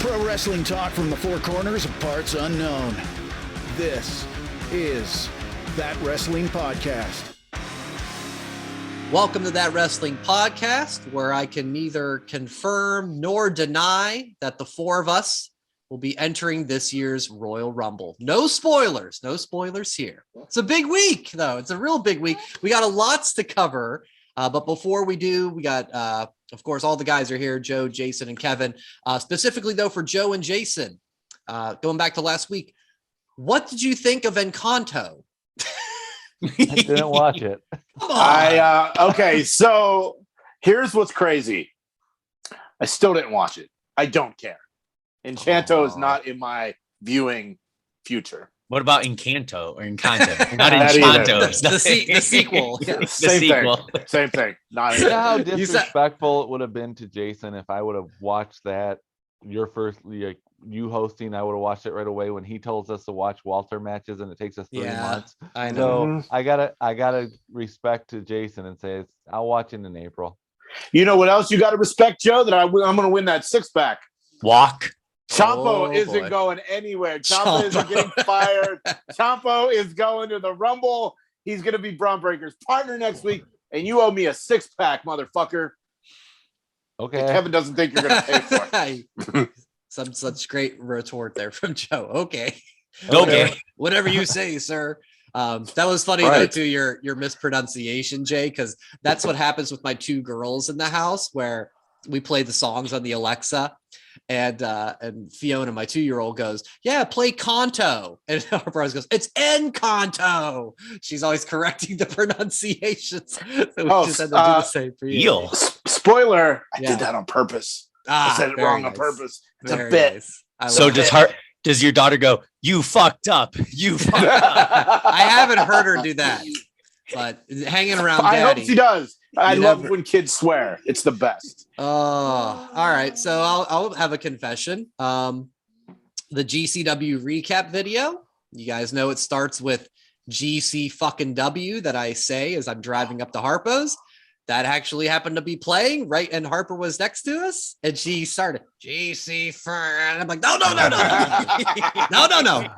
Pro wrestling talk from the four corners of parts unknown. This is That Wrestling Podcast. Welcome to That Wrestling Podcast, where I can neither confirm nor deny that the four of us will be entering this year's Royal Rumble. No spoilers here. It's a big week, though. It's a real big week. We got a lots to cover. But before we do, we got, of course, all the guys are here, Joe, Jason, and Kevin. Specifically, though, for Joe and Jason, going back to last week, what did you think of Encanto? I didn't watch it. Okay, so here's what's crazy. I still didn't watch it. I don't care. Enchanto is not in my viewing future. What about Encanto or Encanto? Not Enchanto. The sequel. Yeah. Same thing. Not you know how disrespectful it would have been to Jason if I would have watched that. Your first, you hosting, I would have watched it right away when he tells us to watch Walter matches, and it takes us 3 months. I know. So I gotta respect to Jason and say I'll watch it in April. You know what else you got to respect, Joe? That I'm going to win that 6-pack. Walk. Ciampa isn't going anywhere. Ciampa isn't getting fired. Ciampa is going to the Rumble. He's going to be Braun Breaker's partner next week, and you owe me a 6-pack, motherfucker. Okay. And Kevin doesn't think you're going to pay for it. Some such great retort there from Joe. Okay. Whatever you say, sir. That was funny though, too, your mispronunciation, Jay, because that's what happens with my 2 girls in the house where we play the songs on the Alexa. And Fiona, my 2-year-old, goes, "Yeah, play Kanto." And Harper always goes, "It's Encanto." She's always correcting the pronunciations. So we just had to do the same for you. Spoiler, I did that on purpose. I said it wrong on purpose. It's a bit. Nice. So does your daughter go, "You fucked up. You fucked up"? I haven't heard her do that. But hanging around Daddy. I hope she does. I love when kids swear. It's the best. Oh, all right. So I'll have a confession. The GCW recap video, you guys know it starts with GC fucking W that I say as I'm driving up to Harpo's. That actually happened to be playing, right? And Harper was next to us, and she started GC and I'm like, no. No.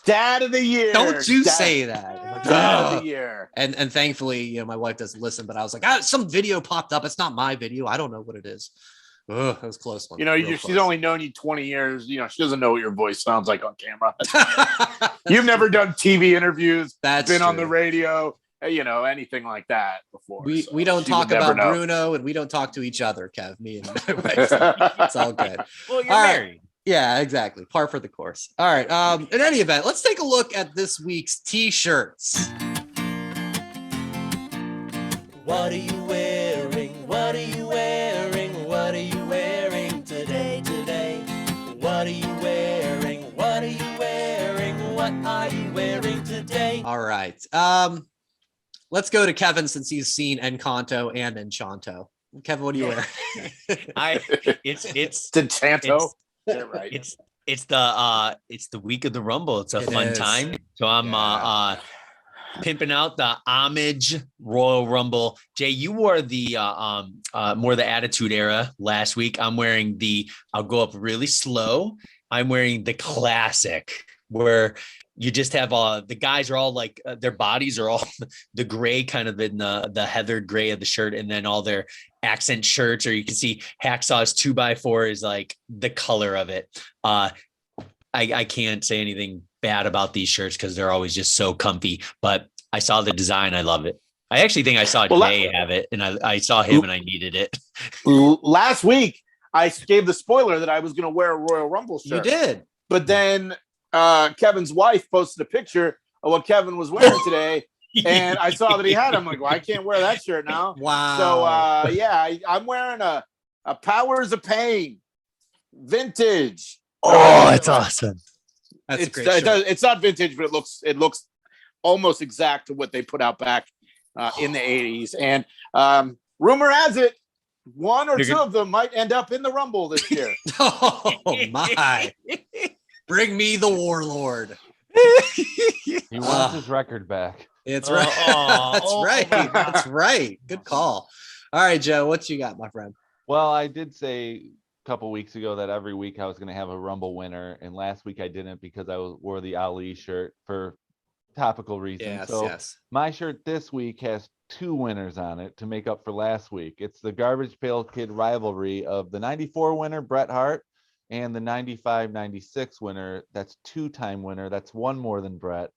Dad of the year. Don't you say that. Dad of the year. And thankfully, my wife doesn't listen, but I was like, some video popped up. It's not my video. I don't know what it is. That was a close one. She's only known you 20 years. She doesn't know what your voice sounds like on camera. You've never done TV interviews. That's been true. On the radio, anything like that before. We don't talk about Bruno, and we don't talk to each other, Kev, me and my wife. So it's all good. Well, you're married. Yeah, exactly. Par for the course. All right. In any event, let's take a look at this week's t-shirts. What are you wearing? What are you wearing? What are you wearing today? What are you wearing? What are you wearing? What are you wearing today? All right. Let's go to Kevin since he's seen Encanto and Enchanto. Kevin, what do you wear? It's Enchanto. Right. It's the week of the Rumble. It's a fun time. So I'm pimping out the homage Royal Rumble. Jay, you wore the more the Attitude Era last week. I'm wearing I'll go up really slow. I'm wearing the classic where you just have the guys are all like their bodies are all the gray kind of in the heathered gray of the shirt, and then all their accent shirts, or you can see Hacksaw's 2x4 is like the color of it. I can't say anything bad about these shirts because they're always just so comfy, but I saw the design. I love it. I actually think I saw Jay have it, and I saw him and I needed it. Last week, I gave the spoiler that I was going to wear a Royal Rumble shirt. You did. But then Kevin's wife posted a picture of what Kevin was wearing today, and I saw that he had it. I'm like, well, I can't wear that shirt now. Wow. So, I'm wearing a Powers of Pain vintage. Oh, that's awesome. That's a great shirt. It's not vintage, but it looks almost exact to what they put out back in the 80s. And rumor has it, one or two of them might end up in the Rumble this year. Oh, my. Bring me the Warlord. He wants his record back. It's right. That's right. That's right. Good call. All right, Joe, what you got, my friend? Well, I did say couple weeks ago that every week I was going to have a Rumble winner, and last week I didn't because I wore the Ali shirt for topical reasons. Yes. My shirt this week has 2 winners on it to make up for last week. It's the Garbage Pail Kid rivalry of the 94 winner, Bret Hart, and the 95-96 winner. That's 2-time winner. That's one more than Bret.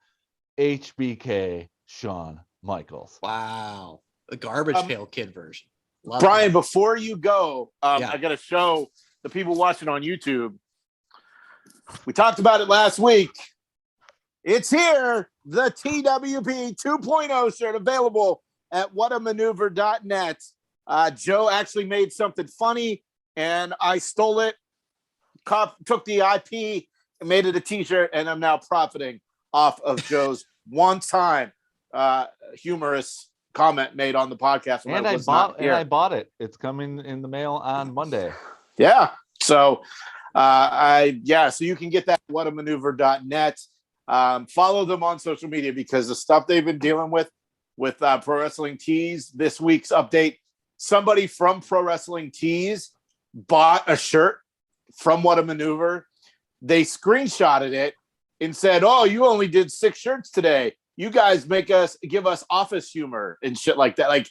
HBK Shawn Michaels. Wow. The Garbage Pail Kid version. Love Brian, that. before you go, I got to show the people watching on YouTube. We talked about it last week. It's here. The TWP 2.0 shirt available at whatamaneuver.net. Joe actually made something funny, and I stole it, took the IP, and made it a t-shirt, and I'm now profiting off of Joe's one-time humorous comment made on the podcast. And I bought it. It's coming in the mail on Monday. Yeah. So so you can get that at whatamaneuver.net. Follow them on social media because the stuff they've been dealing with Pro Wrestling Tees, this week's update, somebody from Pro Wrestling Tees bought a shirt from What a Maneuver. They screenshotted it and said, "Oh, you only did 6 shirts today. You guys give us office humor and shit like that." Like,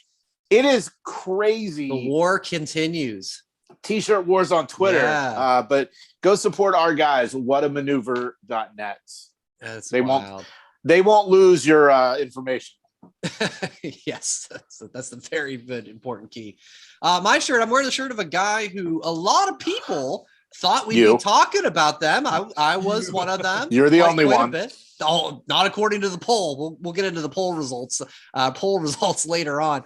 it is crazy. The war continues. T-shirt wars on Twitter. Yeah. But go support our guys, whatamaneuver.net. They won't lose your information. Yes, that's the very good important key. My shirt, I'm wearing the shirt of a guy who a lot of people thought we'd be talking about them. I was one of them. You're the only one. Oh, not according to the poll. We'll get into the poll results later on.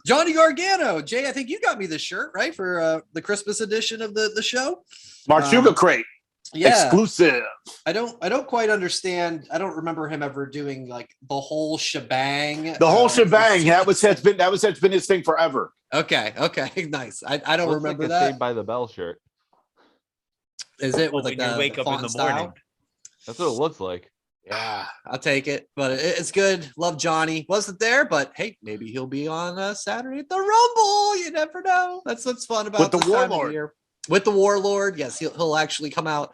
Johnny Gargano, Jay, I think you got me this shirt, right, for the Christmas edition of the show. Marchuga Crate. Yeah. Exclusive. I don't quite understand. I don't remember him ever doing like the whole shebang. The whole shebang. That was been his thing forever. Okay. Nice. I don't remember like that. Saved by the Bell shirt. Is it with like when you wake up in the morning? That's what it looks like. Yeah, I'll take it. But it's good. Love Johnny. Wasn't there, but hey, maybe he'll be on Saturday at the Rumble. You never know. That's what's fun about with the Warlord. With the Warlord, yes, he'll actually come out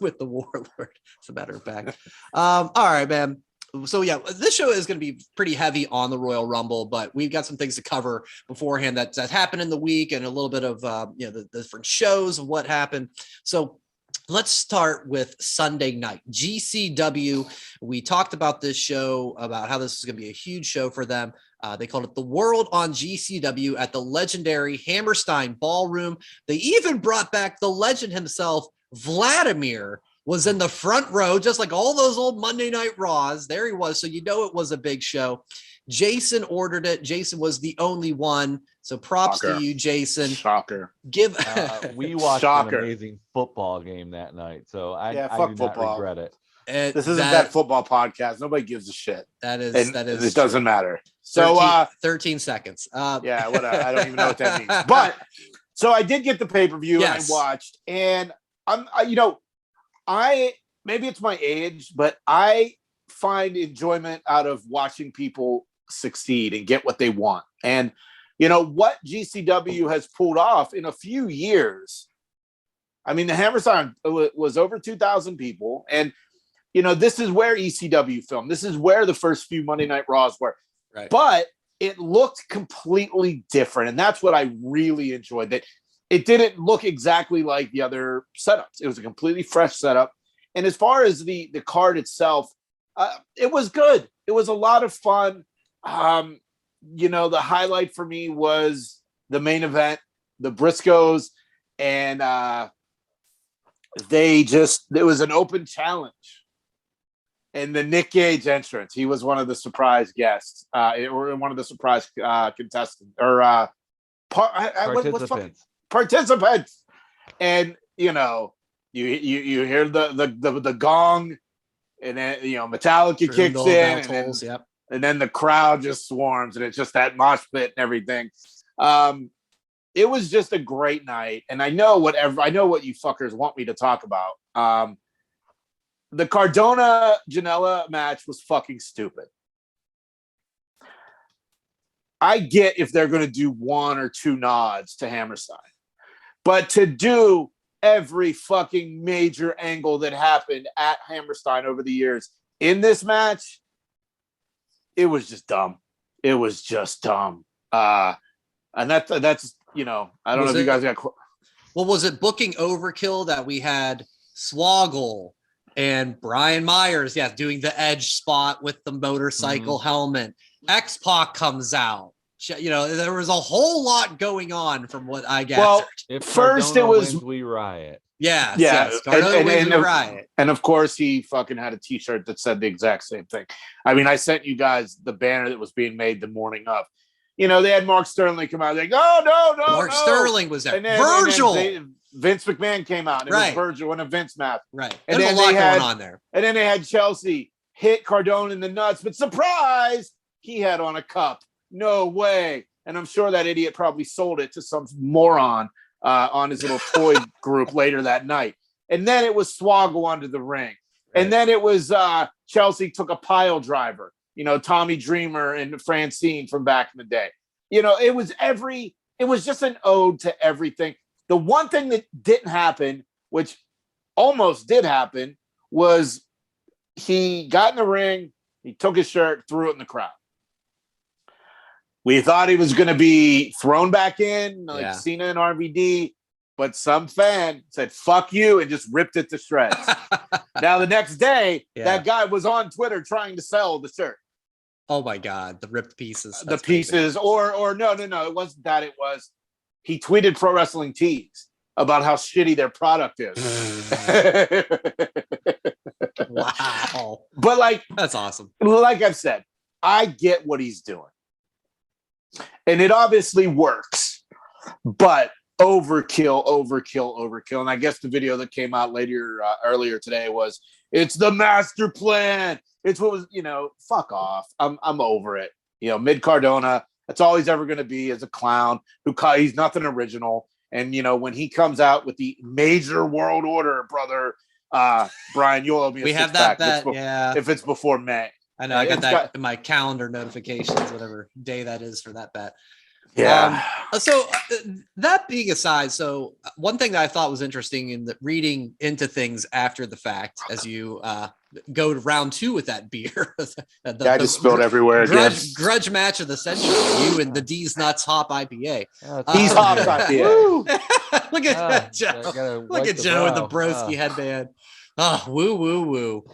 with the Warlord. As a matter of fact. All right, man. So yeah, this show is going to be pretty heavy on the Royal Rumble, but we've got some things to cover beforehand that happened in the week and a little bit of the different shows of what happened. So let's start with Sunday night. GCW. We talked about this show, about how this is going to be a huge show for them. They called it The World on GCW at the legendary Hammerstein Ballroom. They even brought back the legend himself, Vladimir, was in the front row, just like all those old Monday Night Raws. There he was. So you know it was a big show. Jason ordered it. Jason was the only one. So props to you, Jason. Shocker. We watched an amazing football game that night. So I do not regret it. This isn't that football podcast. Nobody gives a shit. That is it doesn't matter. So 13 seconds. Yeah, whatever. I don't even know what that means. But so I did get the pay-per-view and I watched, and maybe it's my age, but I find enjoyment out of watching people succeed and get what they want. And what GCW has pulled off in a few years. I mean, the Hammerstein was over 2,000 people, and this is where ECW filmed. This is where the first few Monday Night Raws were. Right. But it looked completely different, and that's what I really enjoyed. That it didn't look exactly like the other setups. It was a completely fresh setup. And as far as the card itself, it was good. It was a lot of fun. The highlight for me was the main event, the Briscoes, and it was an open challenge. And the Nick Gage entrance, he was one of the surprise guests, or one of the surprise contestants, or participants. And you hear the gong, and then Metallica kicks in, and then the crowd just swarms, and it's just that mosh pit and everything. It was just a great night, and I know what you fuckers want me to talk about. The Cardona Janela match was fucking stupid. I get if they're going to do 1 or 2 nods to Hammerstein, But to do every fucking major angle that happened at Hammerstein over the years in this match, it was just dumb. It was just dumb. And that's I don't know if you guys got. Well, was it booking overkill that we had Swoggle and Brian Myers, doing the edge spot with the motorcycle helmet? X-Pac comes out. There was a whole lot going on from what I gathered. Well, first it was We Riot. Yes. Cardona wins We Riot. And of course, he fucking had a T-shirt that said the exact same thing. I mean, I sent you guys the banner that was being made the morning of. They had Mark Sterling come out. Like, no. Mark Sterling was there. And then, Virgil. Vince McMahon came out. And it was Virgil in a Vince mask. Right. And There's a lot going on there. And then they had Chelsea hit Cardona in the nuts. But surprise, he had on a cup. No way. And I'm sure that idiot probably sold it to some moron on his little toy group later that night. And then it was Swoggle under the ring. Right. And then it was Chelsea took a pile driver. Tommy Dreamer and Francine from back in the day. It was just an ode to everything. The one thing that didn't happen, which almost did happen, was he got in the ring, he took his shirt, threw it in the crowd. We thought he was going to be thrown back in, like Cena and RVD, but some fan said, fuck you, and just ripped it to shreds. Now, the next day, that guy was on Twitter trying to sell the shirt. Oh my God, the ripped pieces. That's pieces, or no, it wasn't that. It was he tweeted Pro Wrestling Tees about how shitty their product is. Wow. But that's awesome. Like I've said, I get what he's doing. And it obviously works. But overkill. And I guess the video that came out earlier today was, it's the master plan. It's what was, fuck off. I'm over it. Mid Cardona, that's all he's ever going to be, as a clown he's nothing original. And, when he comes out with the major world order, brother, Brian, you'll owe me we have that bet, if it's before May. I know, I got that in my calendar notifications, whatever day that is for that bet. Yeah. So that being aside, so one thing that I thought was interesting in the reading into things after the fact, as you go to round 2 with that beer, I just spilled everywhere. Grudge match of the century, you and the D's Nuts Hop IPA. D's Hops IPA. Look at Joe. Look at Joe with the broski headband. Oh, woo.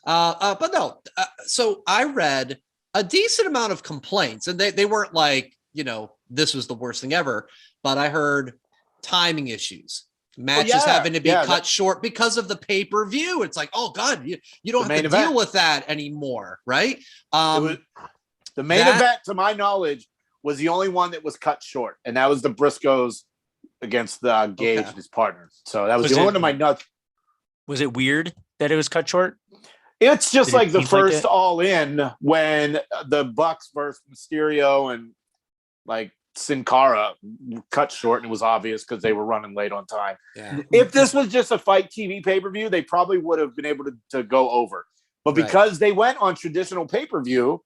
But no. So I read a decent amount of complaints, and they weren't like, this was the worst thing ever. But I heard timing issues, matches having to be cut short because of the pay-per-view. It's like, oh God, you don't have to deal with that anymore, right? The main event, to my knowledge, was the only one that was cut short, and that was the Briscoes against the Gage and his partner. So that was the only one of my nuts. Was it weird that it was cut short? It's just like the first All In when the Bucks versus Mysterio and Sin Cara cut short, and it was obvious because they were running late on time. Yeah. If this was just a Fight TV pay-per-view, they probably would have been able to go over. But because they went on traditional pay-per-view,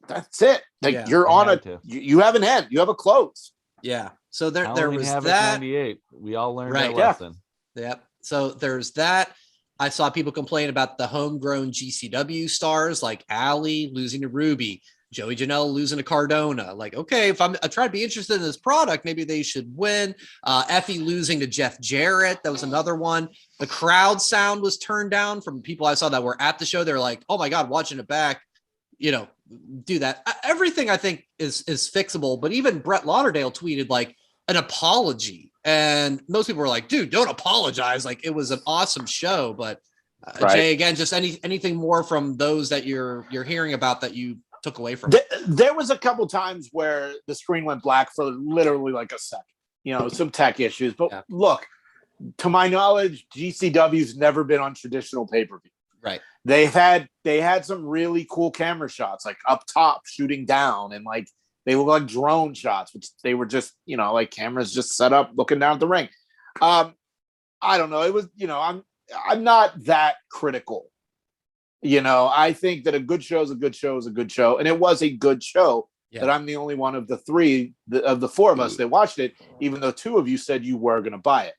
that's it. You're on you have an end. You have a close. Yeah. So there was that. 98. We all learned that lesson. Yep. So there's that. I saw people complain about the homegrown GCW stars like Allie losing to Ruby, Joey Janela losing to Cardona. Like, okay, if I try to be interested in this product, maybe they should win. Effie losing to Jeff Jarrett. That was another one. The crowd sound was turned down from people I saw that were at the show. They're like, oh my God, watching it back, do that. Everything I think is fixable, but even Brett Lauderdale tweeted like an apology. And most people were like, dude, don't apologize. Like, it was an awesome show. But Jay, again, just anything more from those that you're hearing about that you took away from it? There was a couple times where the screen went black for literally like a second, some tech issues. But look, to my knowledge, GCW's never been on traditional pay-per-view. Right. They had some really cool camera shots, like up top shooting down, and like they look like drone shots, which they were just, like cameras just set up looking down at the ring. I don't know. It was, I'm not that critical. I think that a good show is a good show is a good show. And it was a good show that I'm the only one of the three of the four of us that watched it, even though two of you said you were going to buy it.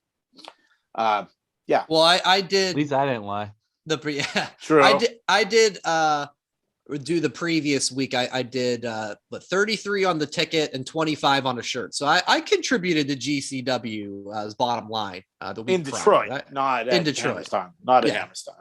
Yeah. Well, I did. At least I didn't lie. True. I did do the previous week. I did 33 on the ticket and 25 on a shirt. So I contributed to GCW as bottom line the week in Detroit, right? not in Detroit, Hammerstein, not at Hammerstein.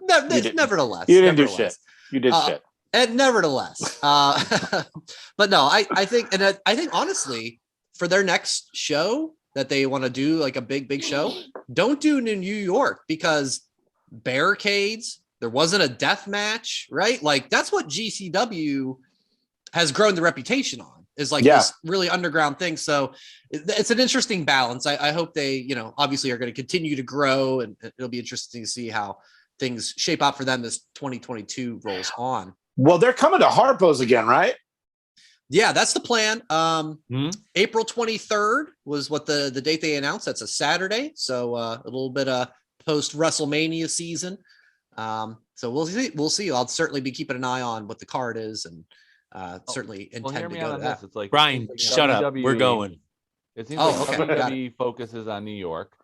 Nevertheless, you didn't do shit. You did shit. And nevertheless, but no, I think, and I think honestly, for their next show that they want to do, like a big show, don't do it in New York because barricades. There wasn't a death match, right? Like that's what GCW has grown the reputation on, is like this really underground thing. So it's an interesting balance. I hope they, obviously are going to continue to grow, and it'll be interesting to see how things shape out for them as 2022 rolls on. Well, they're coming to Harpo's again, right? Yeah, that's the plan. April 23rd was what the date they announced. That's a Saturday. So a little bit of post WrestleMania season. So we'll see. I'll certainly be keeping an eye on what the card is, and certainly intend to go to that. It's like Brian, shut up. We're going. It seems like WWE focuses on New York.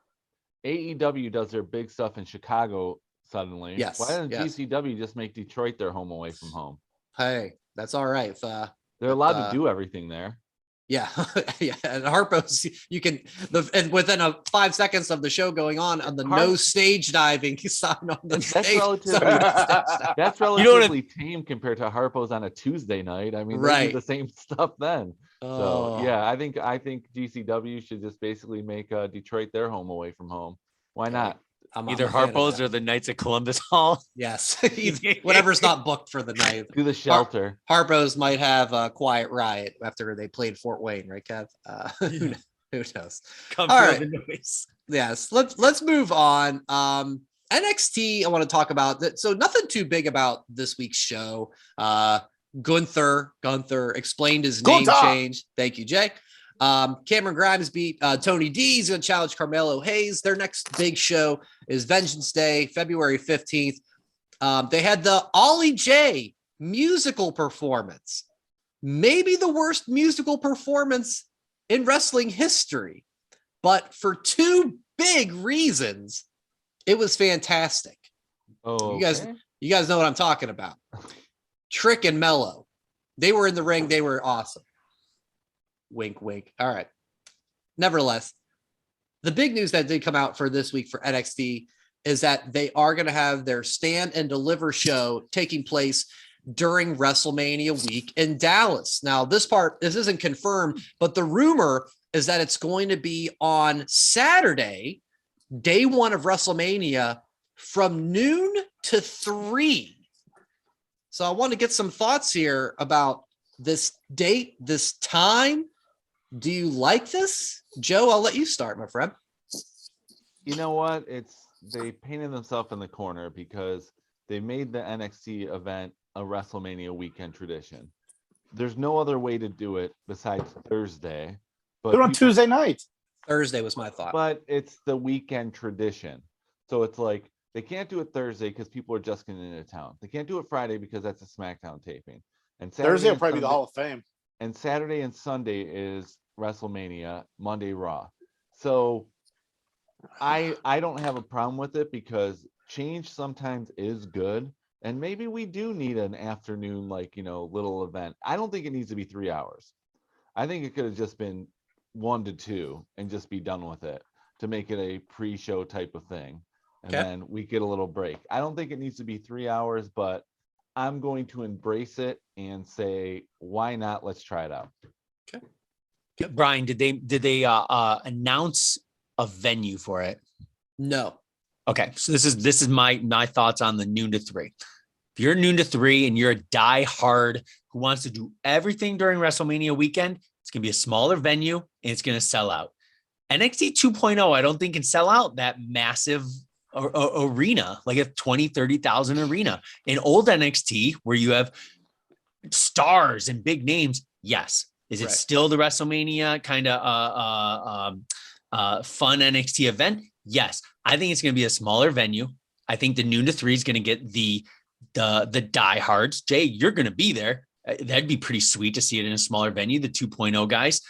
AEW does their big stuff in Chicago suddenly. Yes. Why doesn't GCW just make Detroit their home away from home? Hey, that's all right. They're allowed to do everything there. Yeah, yeah. And Harpo's, you can, and within 5 seconds of the show going on the no stage diving sign on the stage. That's relatively tame compared to Harpo's on a Tuesday night. I mean, they do the same stuff then. So yeah, I think GCW should just basically make Detroit their home away from home. Why not? Either Harpo's or the Knights of Columbus Hall. Yes, whatever's not booked for the night. Do the shelter. Harpo's might have a quiet riot after they played Fort Wayne, right, Kev? Who knows? All right. The noise. Yes, let's move on. NXT, I want to talk about that. So nothing too big about this week's show. Gunther explained his name change. Thank you, Jay. Cameron Grimes beat Tony D. He's going to challenge Carmelo Hayes. Their next big show is Vengeance Day, February 15th. They had the Ollie J musical performance. Maybe the worst musical performance in wrestling history. But for two big reasons, it was fantastic. Oh, you guys know what I'm talking about. Trick and Mello. They were in the ring. They were awesome. Wink, wink. All right. Nevertheless, the big news that did come out for this week for NXT is that they are going to have their Stand and Deliver show taking place during WrestleMania week in Dallas. Now, this isn't confirmed, but the rumor is that it's going to be on Saturday, day one of WrestleMania, from noon to 3. So I want to get some thoughts here about this date, this time. Do you like this? Joe, I'll let you start, my friend. You know what? They painted themselves in the corner because they made the NXT event a WrestleMania weekend tradition. There's no other way to do it besides Thursday. But they're on Tuesday night. Thursday was my thought. But it's the weekend tradition. So it's like they can't do it Thursday because people are just getting into town. They can't do it Friday because that's a SmackDown taping. And Thursday will probably be the Hall of Fame. And Saturday and Sunday is WrestleMania, Monday Raw. So I don't have a problem with it because change sometimes is good. And maybe we do need an afternoon, little event. I don't think it needs to be 3 hours. I think it could have just been 1 to 2 and just be done with it to make it a pre-show type of thing. And then we get a little break. I don't think it needs to be 3 hours, but I'm going to embrace it and say, why not? Let's try it out. Okay. Brian, did they announce a venue for it? No. Okay, so this is my thoughts on the noon to 3. If you're noon to 3 and you're a diehard who wants to do everything during WrestleMania weekend, it's gonna be a smaller venue and it's gonna sell out. NXT 2.0, I don't think can sell out that massive arena, like a 20,000-30,000 arena. In old NXT, where you have stars and big names, yes. Is it still the WrestleMania kind of fun NXT event? Yes. I think it's going to be a smaller venue. I think the noon to 3 is going to get the diehards. Jay, you're going to be there. That'd be pretty sweet to see it in a smaller venue, the 2.0 guys.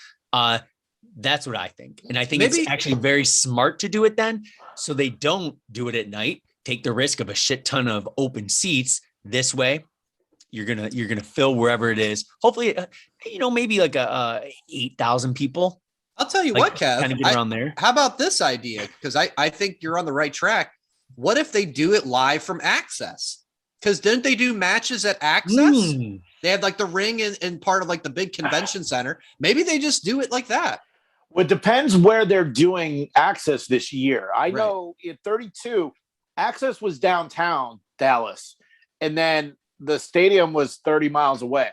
That's what I think. And I think it's actually very smart to do it then. So they don't do it at night, take the risk of a shit ton of open seats. This way, you're gonna fill wherever it is. Hopefully, maybe like 8,000 people. I'll tell you what, Kev, kind of get around there. How about this idea? Because I think you're on the right track. What if they do it live from Access? Because didn't they do matches at Access? They had like the ring in part of like the big convention center. Maybe they just do it like that. Well, it depends where they're doing Access this year. I know in 32, Access was downtown Dallas, and then the stadium was 30 miles away.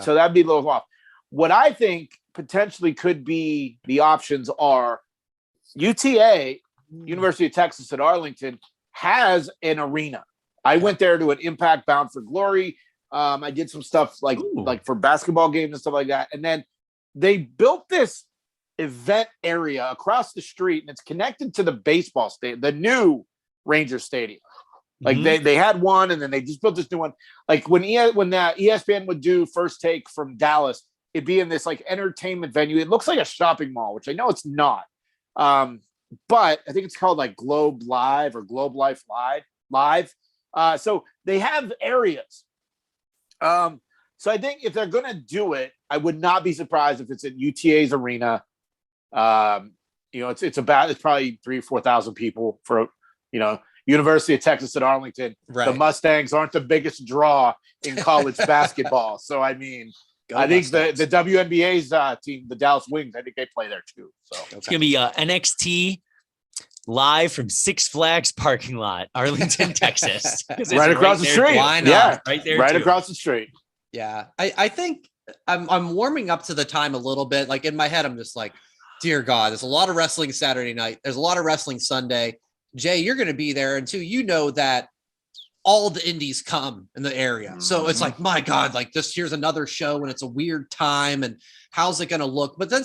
So that'd be a little off. What I think potentially could be the options are UTA, University of Texas at Arlington, has an arena. I went there to an Impact Bound for Glory. I did some stuff like for basketball games and stuff like that. And then they built this event area across the street, and it's connected to the baseball stadium, the new Ranger Stadium. Like they had one, and then they just built this new one. Like when that ESPN would do First Take from Dallas, it'd be in this like entertainment venue. It looks like a shopping mall, which I know it's not. But I think it's called like Globe Live or Globe Life Live. So they have areas. So I think if they're gonna do it, I would not be surprised if it's at UTA's arena. It's probably 3,000 or 4,000 people for University of Texas at Arlington. Right. The Mustangs aren't the biggest draw in college basketball. So, I mean, I think the WNBA's team, the Dallas Wings, I think they play there too. So it's going to be NXT live from Six Flags parking lot, Arlington, Texas. Right across the street. Why not? Yeah, right there. Right across the street. Yeah. I think I'm warming up to the time a little bit. Like in my head, I'm just like, dear God, there's a lot of wrestling Saturday night. There's a lot of wrestling Sunday. Jay, you're going to be there. And two, that all the indies come in the area. So it's like, my God, like here's another show and it's a weird time. And how's it going to look? But then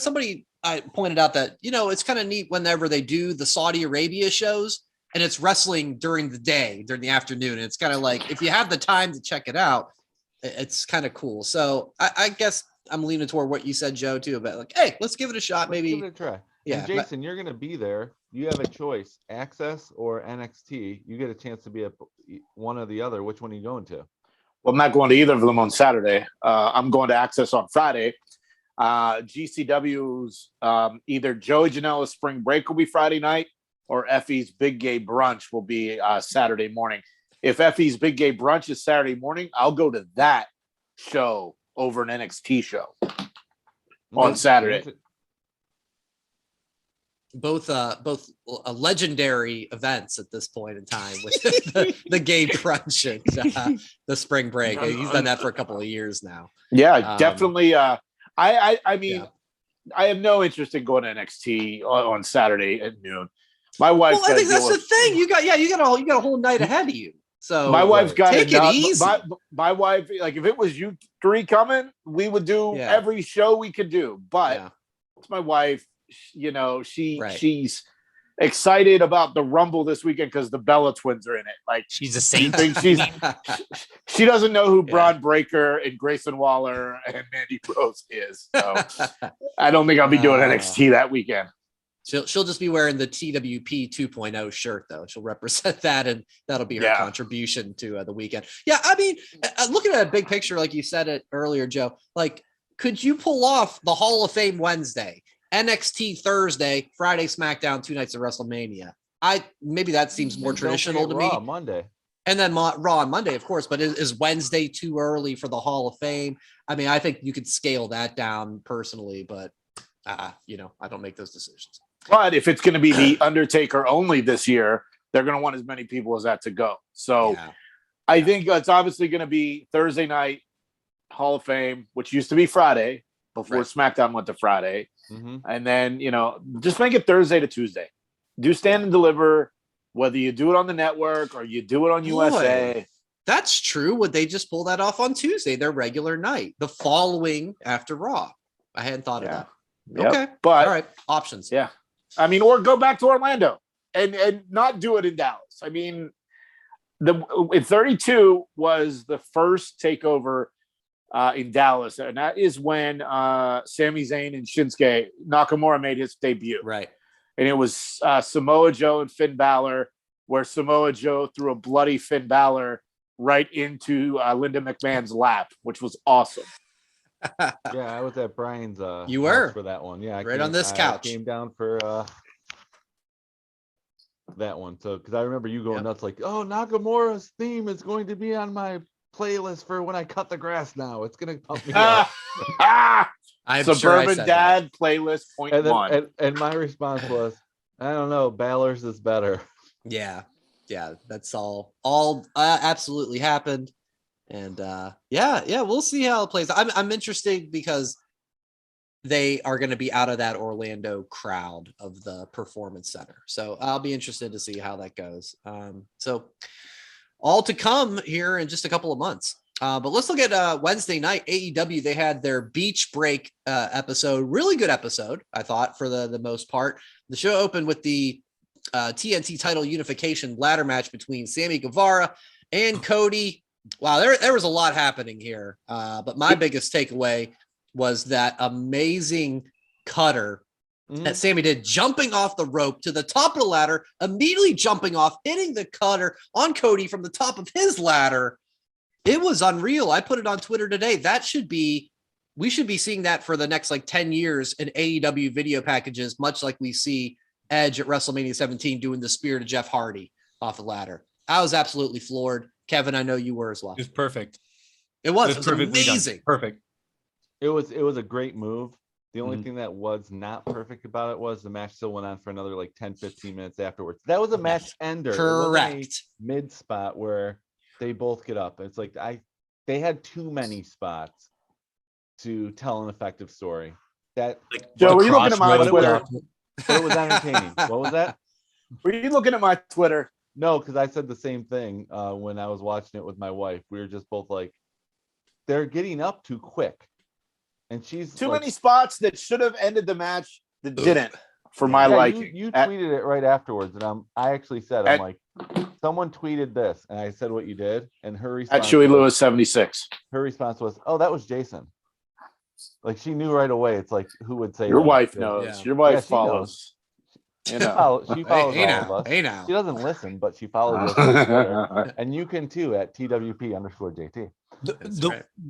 I pointed out that, it's kind of neat whenever they do the Saudi Arabia shows and it's wrestling during the day, during the afternoon. And it's kind of like, if you have the time to check it out, it's kind of cool. So I guess I'm leaning toward what you said, Joe, too, about like, hey, let's give it a shot. Maybe give it a try. Yeah, and Jason, you're going to be there. You have a choice: Access or NXT. You get a chance to be at one or the other. Which one are you going to? Well, I'm not going to either of them on Saturday. I'm going to Access on Friday. GCW's either Joey Janela's Spring Break will be Friday night, or Effie's Big Gay Brunch will be Saturday morning. If Effie's Big Gay Brunch is Saturday morning, I'll go to that show over an NXT show on Saturday. Both legendary events at this point in time with the gay brunch and the Spring Break. He's done that for a couple of years now. Yeah, definitely. I mean, I have no interest in going to NXT on Saturday at noon. My wife. Well, I think that's the thing. You got a whole night ahead of you. So my wife's got take it easy. My wife, like, if it was you three coming, we would do every show we could do. But it's my wife. She's excited about the Rumble this weekend because the Bella twins are in it. Like, she's a saint. She doesn't know who Braun Breaker and Grayson Waller and Mandy Rose is. So I don't think I'll be doing NXT that weekend. She'll just be wearing the TWP 2.0 shirt, though. She'll represent that, and that'll be her contribution to the weekend. Yeah, I mean, looking at a big picture, like you said it earlier, Joe, like, could you pull off the Hall of Fame Wednesday, NXT Thursday, Friday SmackDown, 2 nights of WrestleMania? Maybe that seems more traditional to me. Raw Monday. And then Raw on Monday, of course, but is Wednesday too early for the Hall of Fame? I mean, I think you could scale that down personally, but I don't make those decisions. But if it's going to be the Undertaker only this year, they're going to want as many people as that to go. So I think it's obviously going to be Thursday night Hall of Fame, which used to be Friday before SmackDown went to Friday. And then, just make it Thursday to Tuesday. Do Stand and Deliver, whether you do it on the network or you do it on USA. That's true. Would they just pull that off on Tuesday, their regular night, the following after Raw? I hadn't thought of that. Yep. Okay. But all right. Options. Yeah. I mean, or go back to Orlando and not do it in Dallas. I mean, in 32 was the first takeover in Dallas, and that is when Sami Zayn and Shinsuke Nakamura made his debut. Right. And it was Samoa Joe and Finn Balor, where Samoa Joe threw a bloody Finn Balor right into Linda McMahon's lap, which was awesome. Yeah, I was at Brian's You were house for that one. Yeah, on this couch. I came down for that one. So because I remember you going nuts like, oh, Nakamura's theme is going to be on my playlist for when I cut the grass now. It's gonna pump me up. Suburban Dad playlist point one. And my response was, I don't know, Balor's is better. Yeah, that's all absolutely happened. And we'll see how it plays. I'm interested because they are going to be out of that Orlando crowd of the Performance Center. So I'll be interested to see how that goes. So all to come here in just a couple of months. But let's look at Wednesday night. AEW, they had their Beach Break episode. Really good episode, I thought, for the most part. The show opened with the TNT title unification ladder match between Sammy Guevara and Cody. Wow, there was a lot happening here. But my biggest takeaway was that amazing cutter that Sammy did, jumping off the rope to the top of the ladder, immediately jumping off, hitting the cutter on Cody from the top of his ladder. It was unreal. I put it on Twitter today. We should be seeing that for the next 10 years in AEW video packages, much like we see Edge at WrestleMania 17 doing the spear to Jeff Hardy off the ladder. I was absolutely floored. Kevin, I know you were as well. It was perfect. It was amazing. Done. Perfect. It was a great move. The only thing that was not perfect about it was the match still went on for another 10-15 minutes afterwards. That was a match ender. Correct. Mid spot where they both get up. It's they had too many spots to tell an effective story. That Joe, were you looking at my Twitter? It was entertaining. What was that? Were you looking at my Twitter? No, because I said the same thing when I was watching it with my wife. We were just both they're getting up too quick. And she's too many spots that should have ended the match that didn't, for my liking. You tweeted it right afterwards, and I actually said, someone tweeted this, and I said what you did, and her response at Chewy Lewis 76. Her response was, "Oh, that was Jason." She knew right away. It's who would say your that? wife knows. Yeah. Your wife follows. She follows all of us. Now. She doesn't listen, but she follows us on Twitter. And you can too at TWP_JT.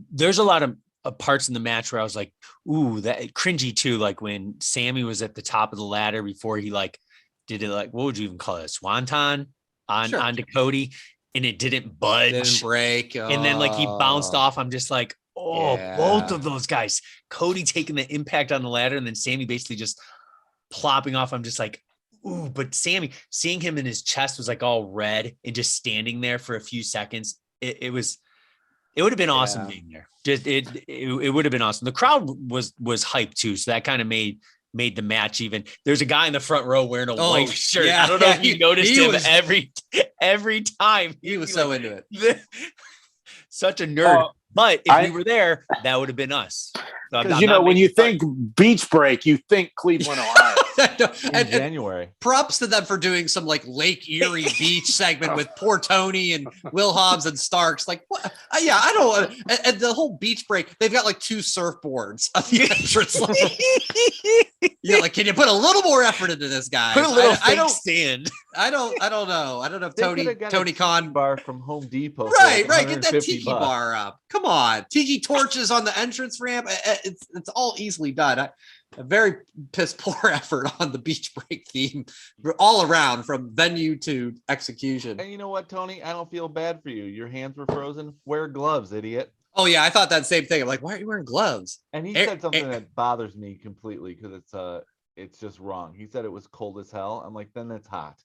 There's a lot of parts in the match where I was like, ooh, that cringy too. When Sammy was at the top of the ladder before he did it, what would you even call it? Swanton onto Cody, and it didn't budge. Didn't break. And then he bounced off. I'm just both of those guys, Cody taking the impact on the ladder and then Sammy basically just plopping off. I'm just ooh, but Sammy, seeing him in his chest was all red and just standing there for a few seconds. It would have been awesome being there. It would have been awesome. The crowd was hyped too, so that kind of made the match even. There's a guy in the front row wearing a white shirt. I don't know if you noticed him every time. He was so into it. Such a nerd. But if we were there, that would have been us. Because when you think Beach Break, you think Cleveland, Ohio. In January. Props to them for doing some Lake Erie beach segment with poor Tony and Will Hobbs and Starks. What? I don't. And the whole Beach Break, they've got 2 surfboards on the entrance. Can you put a little more effort into this guy? Put a little stand. I don't know. I don't know if Tony Khan bar from Home Depot. Right. Get that tiki bar up. Come on, tiki torches on the entrance ramp. It's all easily done. A very piss poor effort on the Beach Break theme all around, from venue to execution. And you know what, Tony? I don't feel bad for you. Your hands were frozen. Wear gloves, idiot. Oh yeah, I thought that same thing. I'm why are you wearing gloves? And he said something that bothers me completely because it's just wrong. He said it was cold as hell. I'm then that's hot.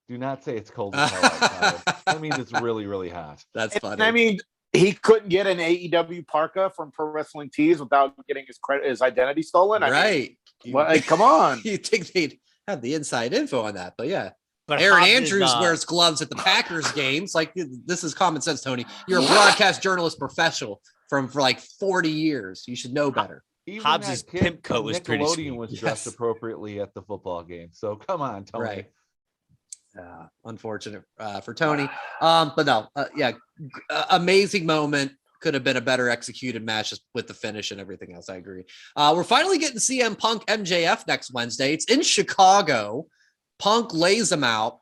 Do not say it's cold as hell outside. That means it's really, really hot. That's funny. And he couldn't get an AEW parka from Pro Wrestling Tees without getting his identity stolen. Right. Come on. You think they'd have the inside info on that, but yeah. But Aaron Andrews wears gloves at the Packers games. This is common sense, Tony. You're a broadcast journalist professional for 40 years. You should know better. Hobbs's pimp coat was pretty sweet. Was dressed appropriately at the football game. So come on, Tony. Right. Unfortunate for Tony. But no, amazing moment. could have been a better executed match just with the finish and everything else. I agree. We're finally getting CM Punk MJF next Wednesday. It's in Chicago. Punk lays him out.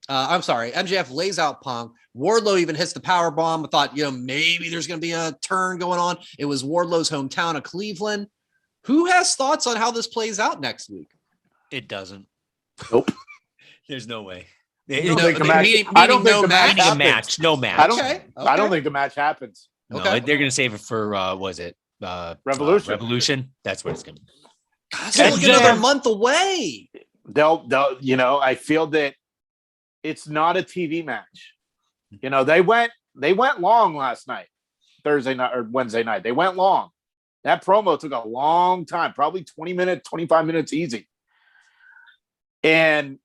MJF lays out Punk. Wardlow even hits the power bomb. I thought, maybe there's going to be a turn going on. It was Wardlow's hometown of Cleveland. Who has thoughts on how this plays out next week? It doesn't. Nope. There's no way. I don't think the match happens. No match. I don't think the match happens. No, they're going to save it for Revolution. That's what it's going to be. It's like another month away. They'll, I feel that it's not a TV match. They went long last night, Thursday night or Wednesday night. They went long. That promo took a long time, probably 20 minutes, 25 minutes easy. And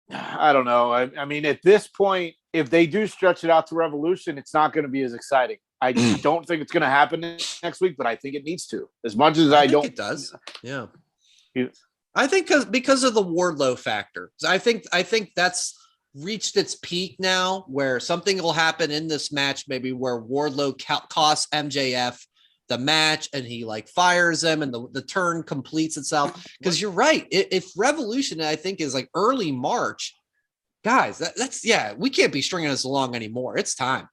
I don't know. I mean, at this point, if they do stretch it out to Revolution, it's not going to be as exciting. I don't think it's going to happen next week, but I think it needs to. As much as I don't, it does. Yeah. I think because of the Wardlow factor. I think that's reached its peak now, where something will happen in this match, maybe where Wardlow costs MJF the match and he fires him and the turn completes itself. Because you're right. If Revolution, I think, is early March, guys, that's we can't be stringing this along anymore. It's time.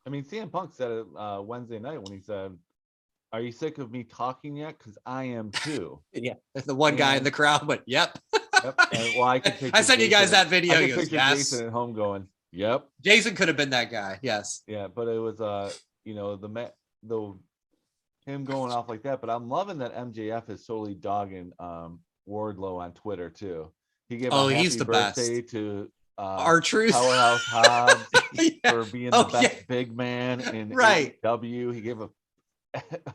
I mean, CM Punk said it Wednesday night when he said, "Are you sick of me talking yet? Because I am too." Yeah, the one guy in the crowd went, "Yep." Yep. Well, I could. I sent you guys that video. I could picture Jason at home going, "Yep." Jason could have been that guy. Yes. Yeah, but it was him going off like that. But I'm loving that MJF is solely dogging Wardlow on Twitter too. He gave he's the birthday best. to R-Truth, Powerhouse Hobbs for being the best big man in AEW. He gave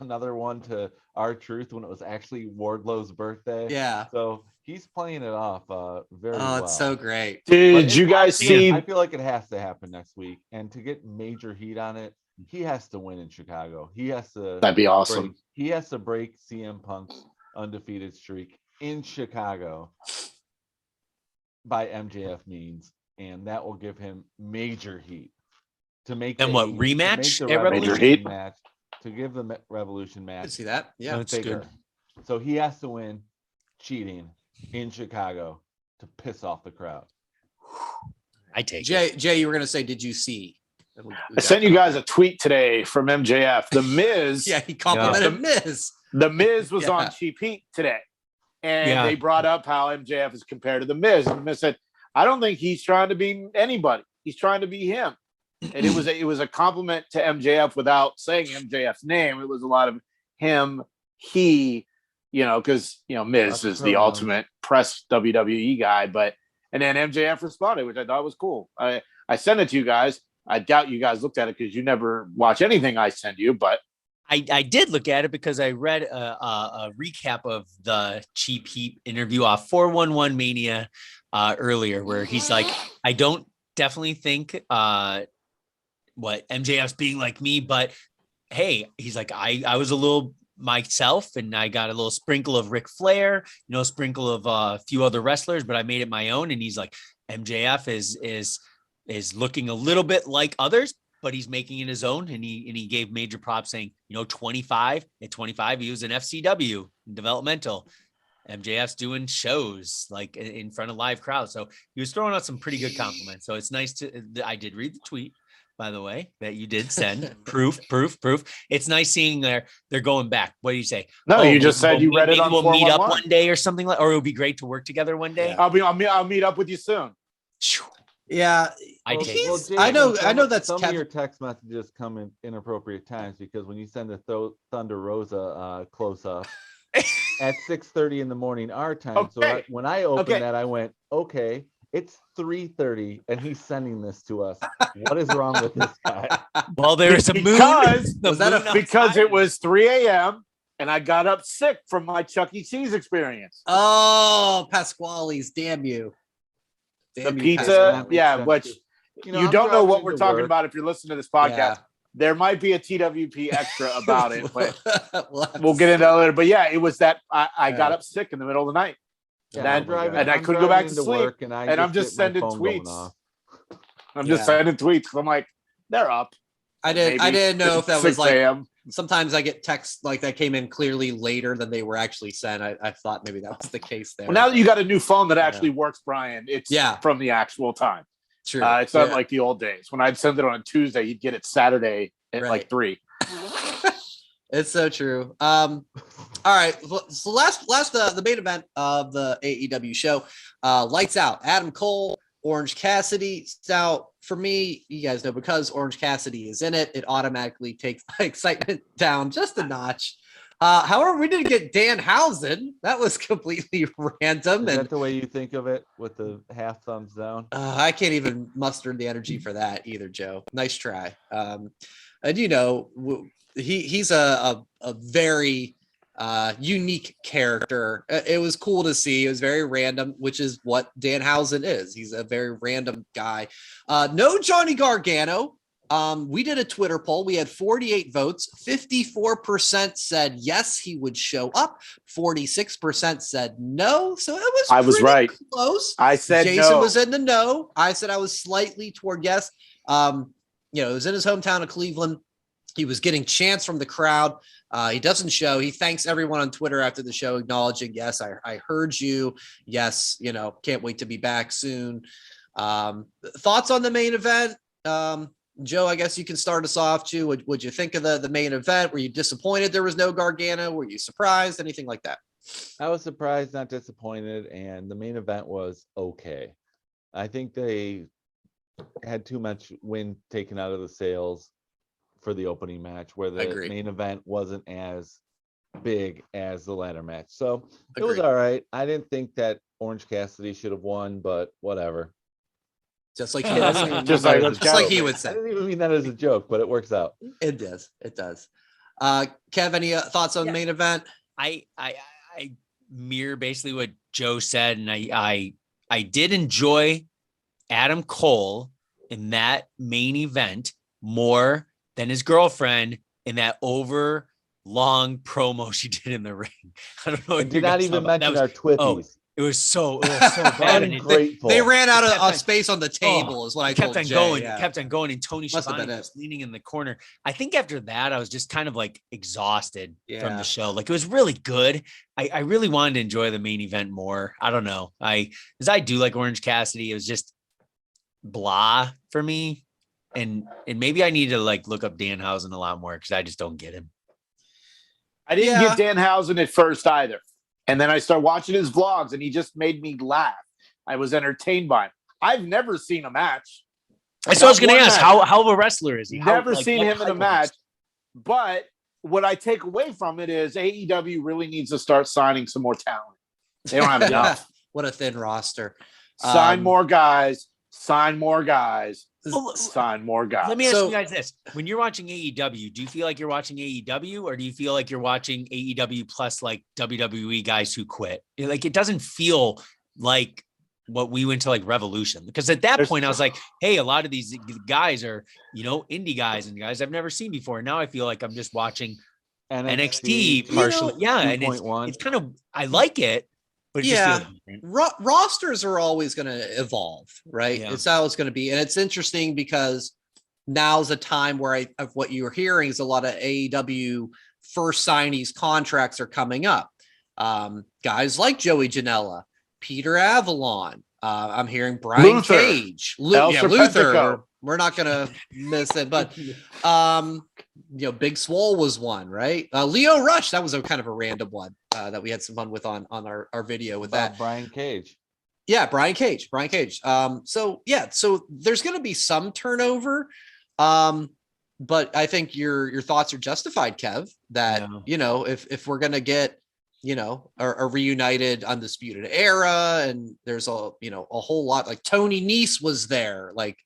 another one to R-Truth when it was actually Wardlow's birthday. Yeah. So he's playing it off very well. It's so great. Did you guys see? I feel like it has to happen next week. And to get major heat on it, he has to win in Chicago. He has to. That'd be awesome. He has to break CM Punk's undefeated streak in Chicago by MJF means. And that will give him major heat to make rematch to make major heat match to give the Revolution match. I see that? Yeah, that's bigger. good. So he has to win cheating in Chicago to piss off the crowd. I take Jay, you were gonna say, did you see? I sent you guys a tweet today from MJF. The Miz. Yeah, he complimented Miz. The Miz was on Cheap Heat today, and they brought up how MJF is compared to the Miz, and the Miz said, "I don't think he's trying to be anybody. He's trying to be him." And it was a compliment to MJF without saying MJF's name. It was a lot of him, he, because Miz is the ultimate press WWE guy. And then MJF responded, which I thought was cool. I sent it to you guys. I doubt you guys looked at it because you never watch anything I send you, but I did look at it because I read a recap of the Cheap Heat interview off 411 Mania earlier, where he's like, I don't definitely think what MJF's being like me, but hey, he's like, I was a little myself and I got a little sprinkle of Ric Flair, sprinkle of a few other wrestlers, but I made it my own. And he's like, MJF is looking a little bit like others, but he's making it his own. And he gave major props saying, 25 at 25, he was an FCW developmental. MJF's doing shows in front of live crowds. So he was throwing out some pretty good compliments. So it's nice I did read the tweet, by the way, that you did send. proof. It's nice seeing they're going back. What do you say? No, you just said you read it on we'll meet up one day or something or it would be great to work together one day. Yeah. I'll meet up with you soon. Yeah, Jay, I know that's some of your text messages come in inappropriate times, because when you send the Thunder Rosa close up at 6:30 in the morning our time. Okay. So when I opened that, I went, okay, it's 3:30 and he's sending this to us. What is wrong with this guy? Well, there's a moon. Because it was 3 a.m. and I got up sick from my Chuck E. Cheese experience. Oh, Pasquale's, damn you. The pizza, which you don't know what we're talking about if you're listening to this podcast. Yeah. There might be a TWP extra about it, but we'll get into that later. But yeah, it was that I got up sick in the middle of the night. Yeah, and I couldn't go back to sleep. And I'm just sending tweets. I'm just sending tweets. I'm like, they're up. I didn't know if that was like a.m. Sometimes I get texts like that came in clearly later than they were actually sent. I thought maybe that was the case there. Well, now that you got a new phone that actually works, Brian, it's from the actual time. True. It's not like the old days. When I'd send it on Tuesday, you'd get it Saturday at like 3. It's so true. All right. So last the main event of the AEW show, lights out. Adam Cole, Orange Cassidy. Now, for me, you guys know, because Orange Cassidy is in it, it automatically takes my excitement down just a notch. However, we didn't get Danhausen. That was completely random. Is that the way you think of it, with the half thumbs down? I can't even muster the energy for that either, Joe. Nice try. And you know, he's a very unique character. It was cool to see. It was very random, which is what Danhausen is. He's a very random guy. No Johnny Gargano. We did a Twitter poll. We had 48 votes. 54% said yes, he would show up. 46% said no. So I was right. Close. I said Jason was in the no. I said I was slightly toward yes. It was in his hometown of Cleveland. He was getting chants from the crowd. He doesn't show. He thanks everyone on Twitter after the show, acknowledging, yes, I heard you. Yes, can't wait to be back soon. Thoughts on the main event? Joe, I guess you can start us off too. What'd you think of the main event? Were you disappointed there was no Gargano? Were you surprised? Anything like that? I was surprised, not disappointed, and the main event was okay. I think they had too much wind taken out of the sails for the opening match, where the main event wasn't as big as the ladder match. So it was all right. I didn't think that Orange Cassidy should have won, but whatever. Just like he would say. I didn't even mean that as a joke, but it works out. It does. Kev, any thoughts on the main event? I mirror basically what Joe said, and I did enjoy Adam Cole in that main event more than his girlfriend in that over long promo she did in the ring. I don't know. I did not even mention our Twitties. It was so bad. Ungrateful. They ran out of space on the table, is what I told Jay. Kept on going, and Tony Schiavone was leaning in the corner. I think after that, I was just kind of like exhausted from the show. Like, it was really good. I really wanted to enjoy the main event more. I don't know. Because I do like Orange Cassidy. It was just blah for me. And maybe I need to like look up Danhausen a lot more, because I just don't get him. I didn't get Danhausen at first either. And then I started watching his vlogs, and he just made me laugh. I was entertained by him. I've never seen a match. That's what I was going to ask. How of a wrestler is he? Never seen him in a match. But what I take away from it is AEW really needs to start signing some more talent. They don't have enough. What a thin roster. Sign more guys. Sign more guys. Sign more guys. Let me ask you guys this. When you're watching AEW, do you feel like you're watching AEW, or do you feel like you're watching AEW plus like WWE guys who quit? Like, it doesn't feel like what we went to like Revolution, because at that point I was like, hey, a lot of these guys are, indie guys and guys I've never seen before. Now I feel like I'm just watching NXT partially. And it's kind of, I like it. Rosters are always going to evolve, right? It's how it's going to be. And it's interesting because now's a time where of what you're hearing is a lot of AEW first signees contracts are coming up. Guys like Joey Janela, Peter Avalon. I'm hearing Brian Cage, Luther. We're not going to miss it, but Big Swole was one, right? Leo Rush, that was a kind of a random one that we had some fun with on our video with that. Brian Cage. Yeah, Brian Cage. So there's going to be some turnover. But I think your thoughts are justified, Kev, that, if we're going to get, a reunited Undisputed Era, and there's a whole lot, like Tony Nese was there, like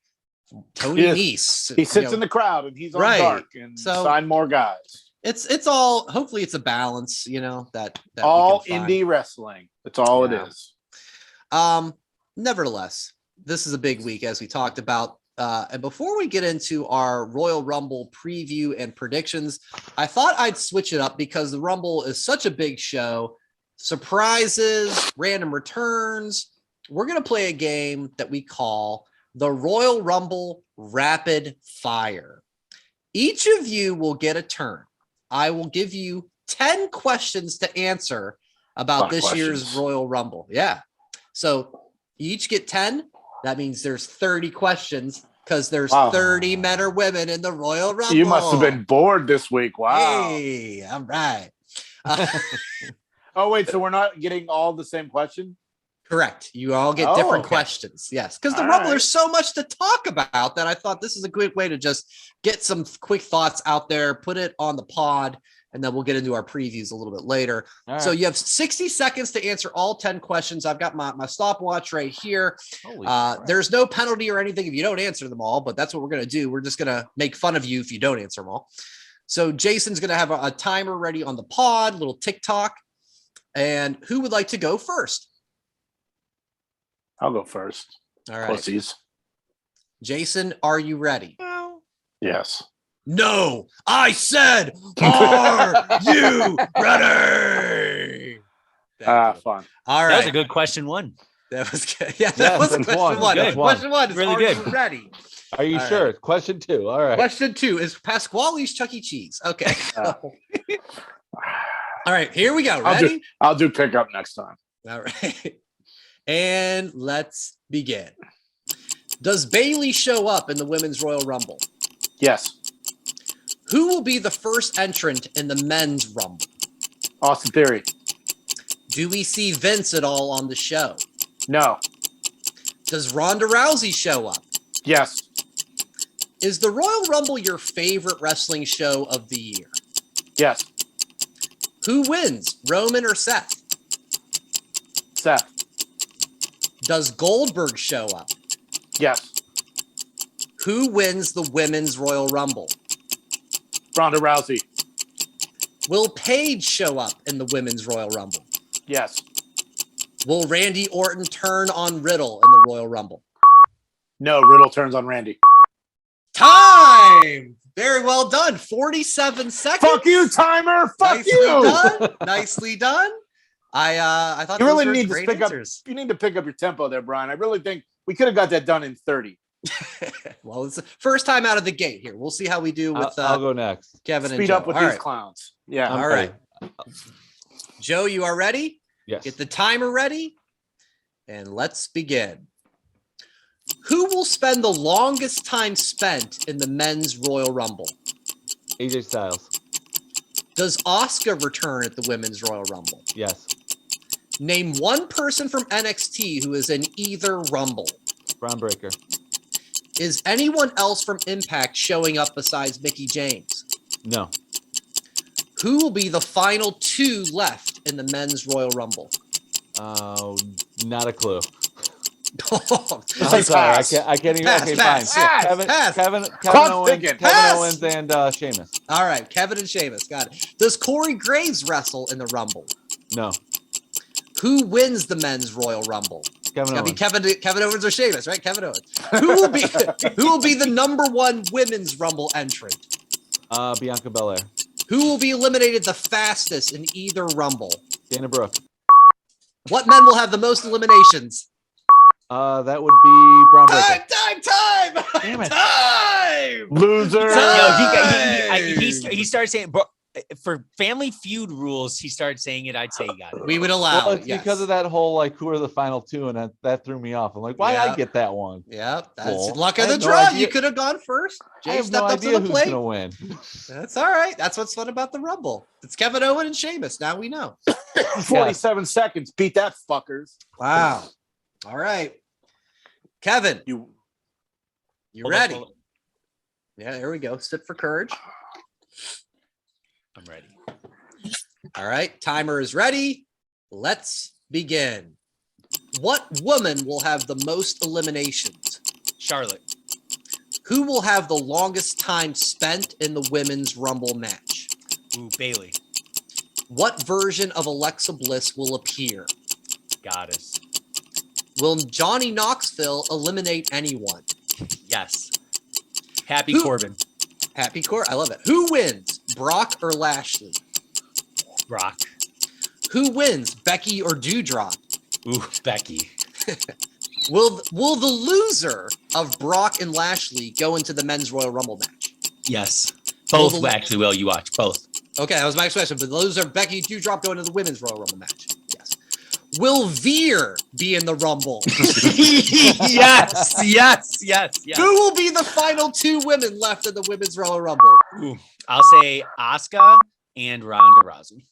Tony Nese. He sits in the crowd and he's on dark, and sign more guys. It's all, hopefully it's a balance, that all indie wrestling. That's all it is. Nevertheless, this is a big week, as we talked about. And before we get into our Royal Rumble preview and predictions, I thought I'd switch it up because the Rumble is such a big show. Surprises, random returns. We're going to play a game that we call the Royal Rumble Rapid Fire. Each of you will get a turn. I will give you 10 questions to answer about this year's Royal Rumble. Yeah. So you each get 10. That means there's 30 questions because there's 30 men or women in the Royal Rumble. You must have been bored this week. Wow. Hey, all right. Oh, wait. So we're not getting all the same question? Correct. You all get different questions. Yes. Because the Rumble, there's so much to talk about that I thought this is a good way to just get some quick thoughts out there, put it on the pod, and then we'll get into our previews a little bit later. So you have 60 seconds to answer all 10 questions. I've got my stopwatch right here. There's no penalty or anything if you don't answer them all, but that's what we're going to do. We're just going to make fun of you if you don't answer them all. So Jason's going to have a timer ready on the pod, little TikTok. And who would like to go first? I'll go first. All right. Pussies. Jason, are you ready? Yes. No, I said, are you ready? Fun. All right. That was a good question one. That was good. Yeah, that was question one. Good. Question one is really are good. you ready? Are you sure? Right. Question 2. All right. Question 2 is Pasquale's Chuck E. Cheese. Okay. All right, here we go. Ready? I'll do pickup next time. All right. And let's begin. Does Bayley show up in the Women's Royal Rumble? Yes. Who will be the first entrant in the Men's Rumble? Austin Theory. Do we see Vince at all on the show? No. Does Ronda Rousey show up? Yes. Is the Royal Rumble your favorite wrestling show of the year? Yes. Who wins, Roman or Seth? Seth. Does Goldberg show up? Yes. Who wins the Women's Royal Rumble? Ronda Rousey. Will Paige show up in the Women's Royal Rumble? Yes. Will Randy Orton turn on Riddle in the Royal Rumble? No, Riddle turns on Randy. Time! Very well done. 47 seconds. Fuck you, timer. Fuck Nicely you. Done. Nicely done. I thought You those really were need to great pick answers. up. You need to pick up your tempo there, Brian. I really think we could have got that done in 30. Well, it's the first time out of the gate here. We'll see how we do with I'll go next. Kevin and Speed Joe. up with All these right. clowns. Yeah. All right. Joe, you are ready? Yes. Get the timer ready. And let's begin. Who will spend the longest time spent in the Men's Royal Rumble? AJ Styles. Does Asuka return at the Women's Royal Rumble? Yes. Name one person from NXT who is in either Rumble. Braun Breaker. Is anyone else from Impact showing up besides Mickie James? No. Who will be the final 2 left in the Men's Royal Rumble? Not a clue. Oh, I'm sorry. I can't even. Pass, Okay, pass, fine. pass. Kevin Pass. Owens and Sheamus. All right, Kevin and Sheamus. Got it. Does Corey Graves wrestle in the Rumble? No. Who wins the Men's Royal Rumble? Kevin Owens. Kevin Owens or Sheamus, right? Kevin Owens. Who will be the number 1 Women's Rumble entrant? Bianca Belair. Who will be eliminated the fastest in either Rumble? Dana Brooke. What men will have the most eliminations? That would be Braun Breaker. Time! Damn it. Time! Loser. He started saying, bro, for Family Feud rules, he started saying it. I'd say he got it. We would allow Well, it, it's yes. because of that whole who are the final 2, and that threw me off. I'm like, why did I get that one? Yeah, that's Cool. luck I of the had no draw. idea. You could have gone first. I Jay have stepped no up idea to the who's plate. gonna win. That's all right. That's what's fun about the Rumble. It's Kevin Owens and Sheamus. Now we know. 47 seconds. Beat that, fuckers. Wow. All right. Kevin, You ready? Hold on. Yeah, there we go. Sit for courage. I'm ready. All right. Timer is ready. Let's begin. What woman will have the most eliminations? Charlotte. Who will have the longest time spent in the Women's Rumble match? Ooh, Bailey. What version of Alexa Bliss will appear? Goddess. Will Johnny Knoxville eliminate anyone? Yes. Happy Who- Corbin. Happy Court. I love it. Who wins, Brock or Lashley? Brock. Who wins, Becky or Doudrop? Ooh, Becky. Will the loser of Brock and Lashley go into the Men's Royal Rumble match? Yes. Both actually will. You watch both. Okay, that was my next question. But those are Becky and Doudrop going to the women's Royal Rumble match. Yes. Will Veer be in the Rumble? yes. Who will be the final 2 women left in the women's Royal Rumble? Ooh, I'll say Asuka and Ronda Rousey.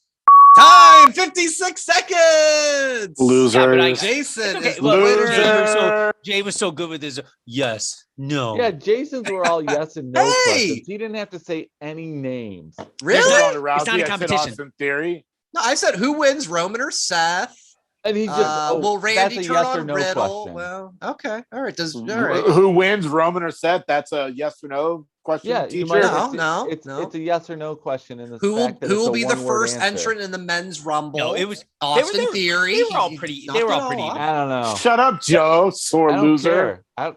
Time, 56 seconds. Loser. Yeah, Jason okay. is the Well, winner. Jay was so good with his yes, no. Yeah, Jason's were all yes and no Hey! questions. He didn't have to say any names. Really? Ronda Rousey, It's not a I said competition. Austin Theory. No, I said who wins, Roman or Seth? And he just Will Randy that's a turn yes on or no Riddle? question. Well, okay. All right. All right. Who wins, Roman or Seth? That's a yes or no question. Yeah, you teacher. might it's a yes or no question in the Who fact that will it's a be the one-word first answer. entrant in the men's Rumble? No, it was Austin Theory. They were all pretty. They were all pretty. off. Even. I don't know. Shut up, Joe. Sore I don't loser. care.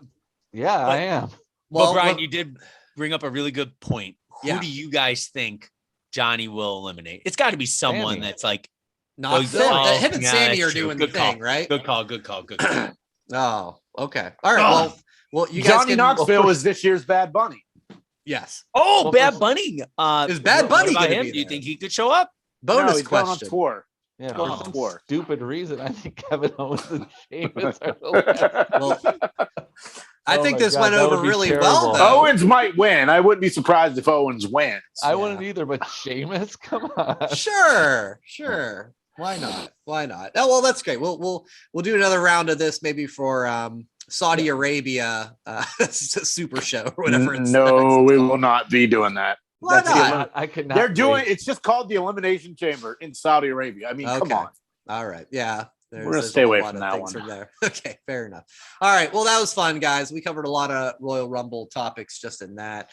I am. Well, Brian, you did bring up a really good point. Yeah. Who do you guys think Johnny will eliminate? It's got to be someone Sammy. that's like not Phil. him and Yeah, Sammy that's are true. doing Good the thing, call. right? Good call. Oh, okay. All right. Well, you guys Johnny can. Knoxville is this year's Bad Bunny. Yes. Oh, Well, Bad first- Bunny. Is Bad what Bunny about gonna him? be Do you there? think he could show up? No, Bonus he's going on question. tour. Yeah, Going for on some tour. stupid reason, I think Kevin Owens and Sheamus are the last. Well, I Oh think my this God, went that over would be really terrible. well, though. Owens might win. I wouldn't be surprised if Owens wins. I wouldn't either, but Sheamus, come on. Sure. Why not? Oh, well, that's great. We'll do another round of this maybe for Saudi Arabia Super Show or whatever. No, we will not be doing that. Why That's not? I could not. They're doing. wait. It's just called the Elimination Chamber in Saudi Arabia. I mean, come Okay. on. All right. Yeah. We're gonna there's stay a away lot from of that things one. from there. Okay, fair enough. All right. Well, that was fun, guys. We covered a lot of Royal Rumble topics just in that.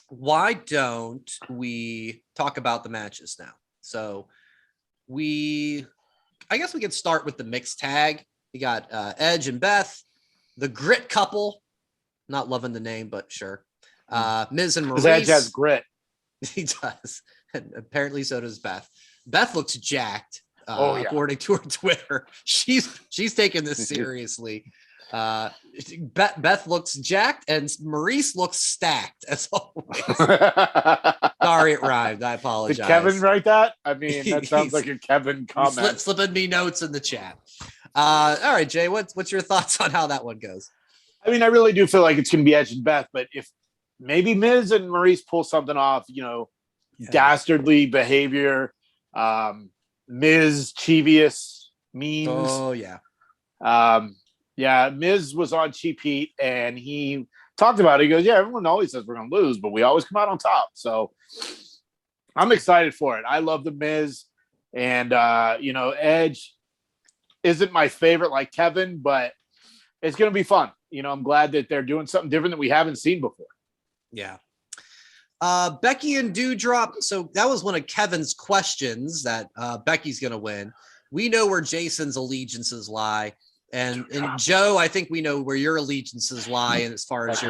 Why don't we talk about the matches now? So I guess we could start with the mixed tag. You got Edge and Beth, the Grit couple. Not loving the name, but sure. Miz and Maurice. Edge has grit. He does. And apparently so does Beth. Beth looks jacked. Yeah. According to her Twitter. She's taking this seriously. Beth looks jacked and Maurice looks stacked as always. Sorry, it rhymed. I apologize. Did Kevin write that? I mean, that sounds like a Kevin comment. Slipping me notes in the chat. All right, Jay, what's your thoughts on how that one goes? I mean, I really do feel like it's going to be Edge and Beth, but if maybe Miz and Maurice pull something off, dastardly behavior, Miz Cheevious memes. Oh yeah. Miz was on Cheap Heat and he talked about it. He goes, yeah, everyone always says we're going to lose, but we always come out on top. So I'm excited for it. I love the Miz and, Edge isn't my favorite like Kevin, but it's going to be fun. I'm glad that they're doing something different that we haven't seen before. Yeah. Becky and Doudrop. So that was one of Kevin's questions that Becky's going to win. We know where Jason's allegiances lie. And Joe, I think we know where your allegiances lie and as far as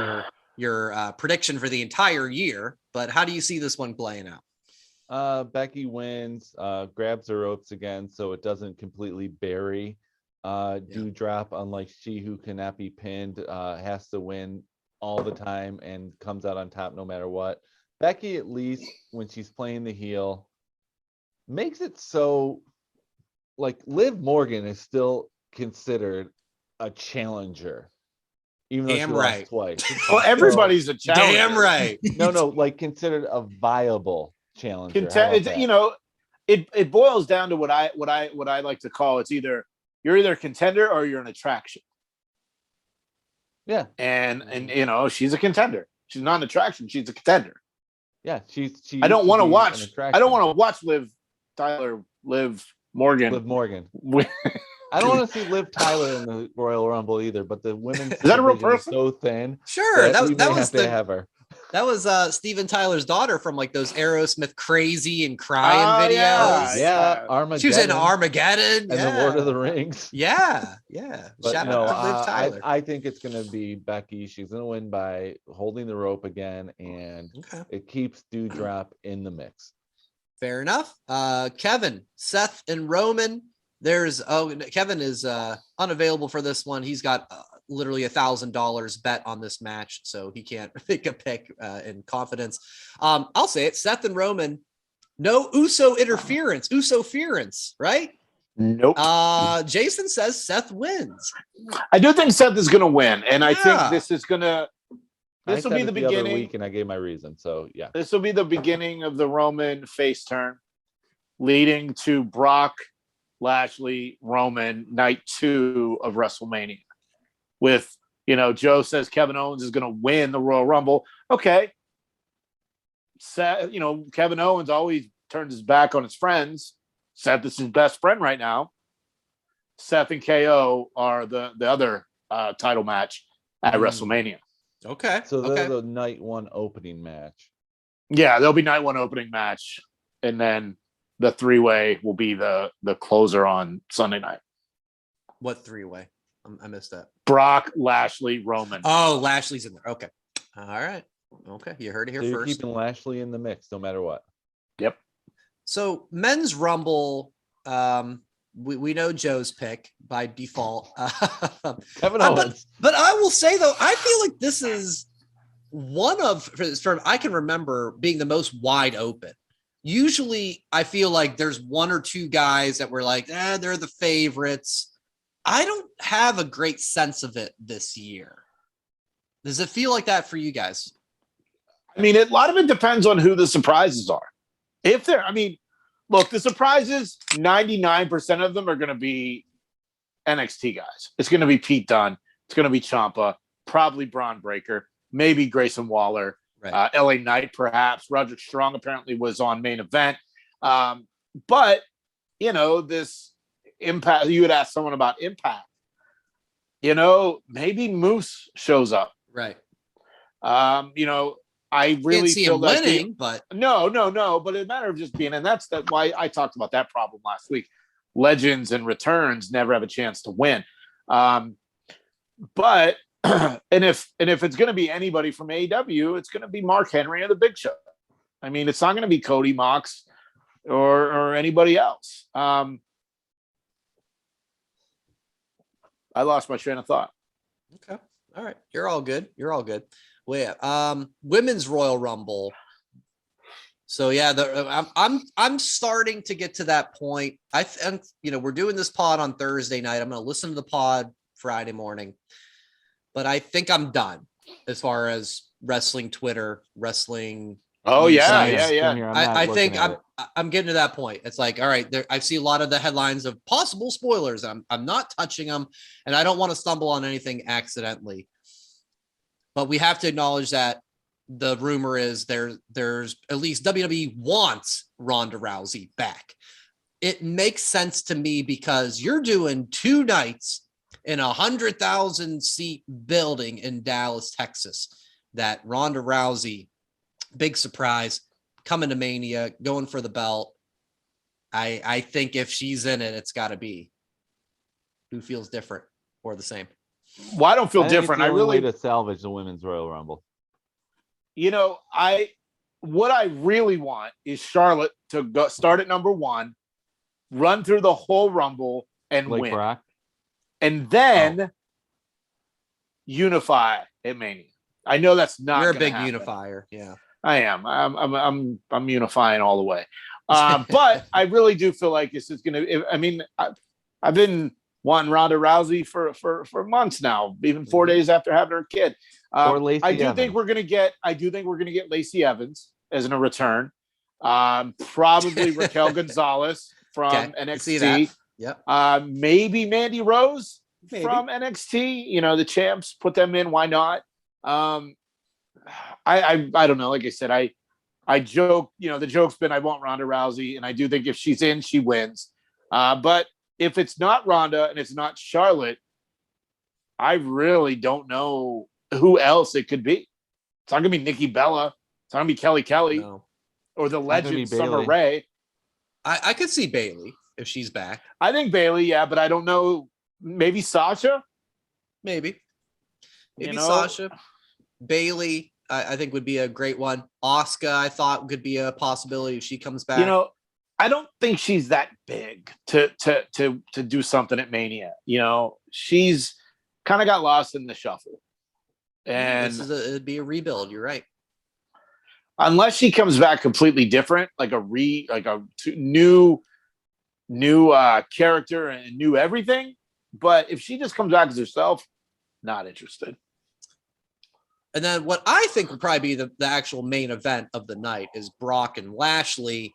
your prediction for the entire year. But how do you see this one playing out? Becky wins, grabs the ropes again, so it doesn't completely bury Doudrop, unlike she who cannot be pinned, has to win all the time and comes out on top no matter what. Becky, at least when she's playing the heel, makes it so like Liv Morgan is still considered a challenger, even though Damn she right. lost twice. Well, everybody's a challenger. Damn right. No, like considered a viable challenger. It boils down to what I like to call it's either you're either a contender or you're an attraction. Yeah. And she's a contender. She's not an attraction, she's a contender. Yeah, she I don't want to watch Liv Morgan. Liv Morgan. I don't want to see Liv Tyler in the Royal Rumble either, but the women's is that a real division is person? so thin. Sure. That we was to have her. That was Steven Tyler's daughter from like those Aerosmith crazy and crying videos. Yeah, Armageddon. She was in Armageddon and the Lord of the Rings. Yeah. But Shout out to Liv Tyler. I think it's going to be Becky. She's going to win by holding the rope again, and it keeps Doudrop in the mix. Fair enough. Kevin, Seth, and Roman. Kevin is unavailable for this one. He's got literally $1,000 bet on this match, so he can't make a pick in confidence. I'll say it: Seth and Roman, no Uso interference, right? Nope. Jason says Seth wins. I do think Seth is going to win, and I think this is going to. This will be the beginning. Other week, and I gave my reason. So yeah, this will be the beginning of the Roman face turn, leading to Brock, Lashley, Roman night 2 of WrestleMania. With Joe says Kevin Owens is going to win the Royal Rumble. Okay, Seth, Kevin Owens always turns his back on his friends. Seth is his best friend right now. Seth and KO are the other title match at WrestleMania. Okay. So they're the night 1 opening match. Yeah, there'll be night 1 opening match, and then the 3-way will be the closer on Sunday night. What 3-way? I missed that. Brock, Lashley, Roman. Oh, Lashley's in there. Okay. All right. Okay. You heard it here so you're first. Keeping Lashley in the mix no matter what. Yep. So men's Rumble, we know Joe's pick by default. Kevin Owens. But I will say, though, I feel like this is one of, from I can remember, being the most wide open. Usually I feel like there's 1 or 2 guys that were like, they're the favorites. I don't have a great sense of it this year. Does it feel like that for you guys? I mean, a lot of it depends on who the surprises are. Look, the surprises, 99% of them are going to be NXT guys. It's going to be Pete Dunne. It's going to be Ciampa, probably Braun Breaker, maybe Grayson Waller, right. LA Knight, perhaps. Roderick Strong apparently was on main event. But, this Impact, you would ask someone about Impact. Maybe Moose shows up. Right. I really can't see feel him like winning, but no. But it's a matter of just being, and that's why I talked about that problem last week. Legends and returns never have a chance to win. But and if it's going to be anybody from AEW, it's going to be Mark Henry or the Big Show. I mean, it's not going to be Cody Mox or anybody else. I lost my train of thought. Okay. All right. You're all good. Well, yeah. Women's Royal Rumble. So yeah, I'm starting to get to that point. I think we're doing this pod on Thursday night. I'm going to listen to the pod Friday morning, but I think I'm done as far as wrestling Twitter, wrestling. Oh yeah. I think I'm getting to that point. It's like, all right, I see a lot of the headlines of possible spoilers. I'm not touching them, and I don't want to stumble on anything accidentally. But we have to acknowledge that the rumor is there's at least WWE wants Ronda Rousey back. It makes sense to me because you're doing 2 nights in a 100,000 seat building in Dallas, Texas. That Ronda Rousey, big surprise, coming to Mania, going for the belt. I think if she's in it, it's got to be who feels different or the same. Well, I don't feel different. I really way to salvage the Women's Royal Rumble. What I really want is Charlotte to go start at number 1, run through the whole Rumble and win, Brock. And then unify at Mania. I know that's not. You're a big happen. unifier, yeah. I am. I'm unifying all the way. But I really do feel like this is going to. I mean, I've been wanting Ronda Rousey for months now, even 4 days after having her kid. I do think we're going to get Lacey Evans as a return. Probably Raquel Gonzalez from NXT. Yep. Maybe Mandy Rose from NXT. The champs, put them in. Why not? I don't know. Like I said, I joke. The joke's been I want Ronda Rousey, and I do think if she's in, she wins. But if it's not Ronda and it's not Charlotte, I really don't know who else it could be. It's not going to be Nikki Bella. It's not going to be Kelly or the legend Summer Rae. I could see Bayley if she's back. I think Bayley, yeah, but I don't know. Maybe Sasha? Maybe Sasha. Bayley, I think would be a great one. Asuka, I thought could be a possibility if she comes back. I don't think she's that big to do something at Mania. She's kind of got lost in the shuffle. And it'd be a rebuild. You're right. Unless she comes back completely different, like new character and new everything. But if she just comes back as herself, not interested. And then what I think would probably be the actual main event of the night is Brock and Lashley.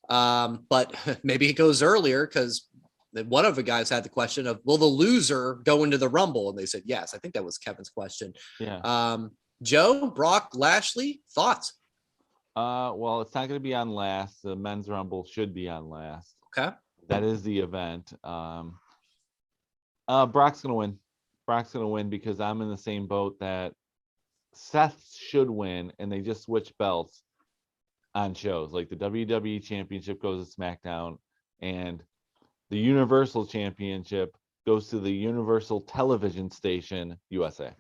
But maybe it goes earlier because one of the guys had the question of, will the loser go into the Rumble? And they said, yes. I think that was Kevin's question. Yeah. Joe, Brock, Lashley, thoughts? Well, it's not going to be on last. The men's Rumble should be on last. Okay. That is the event. Brock's going to win. Brock's going to win because I'm in the same boat that Seth should win, and they just switch belts on shows. Like the WWE Championship goes to SmackDown, and the Universal Championship goes to the Universal Television Station, USA.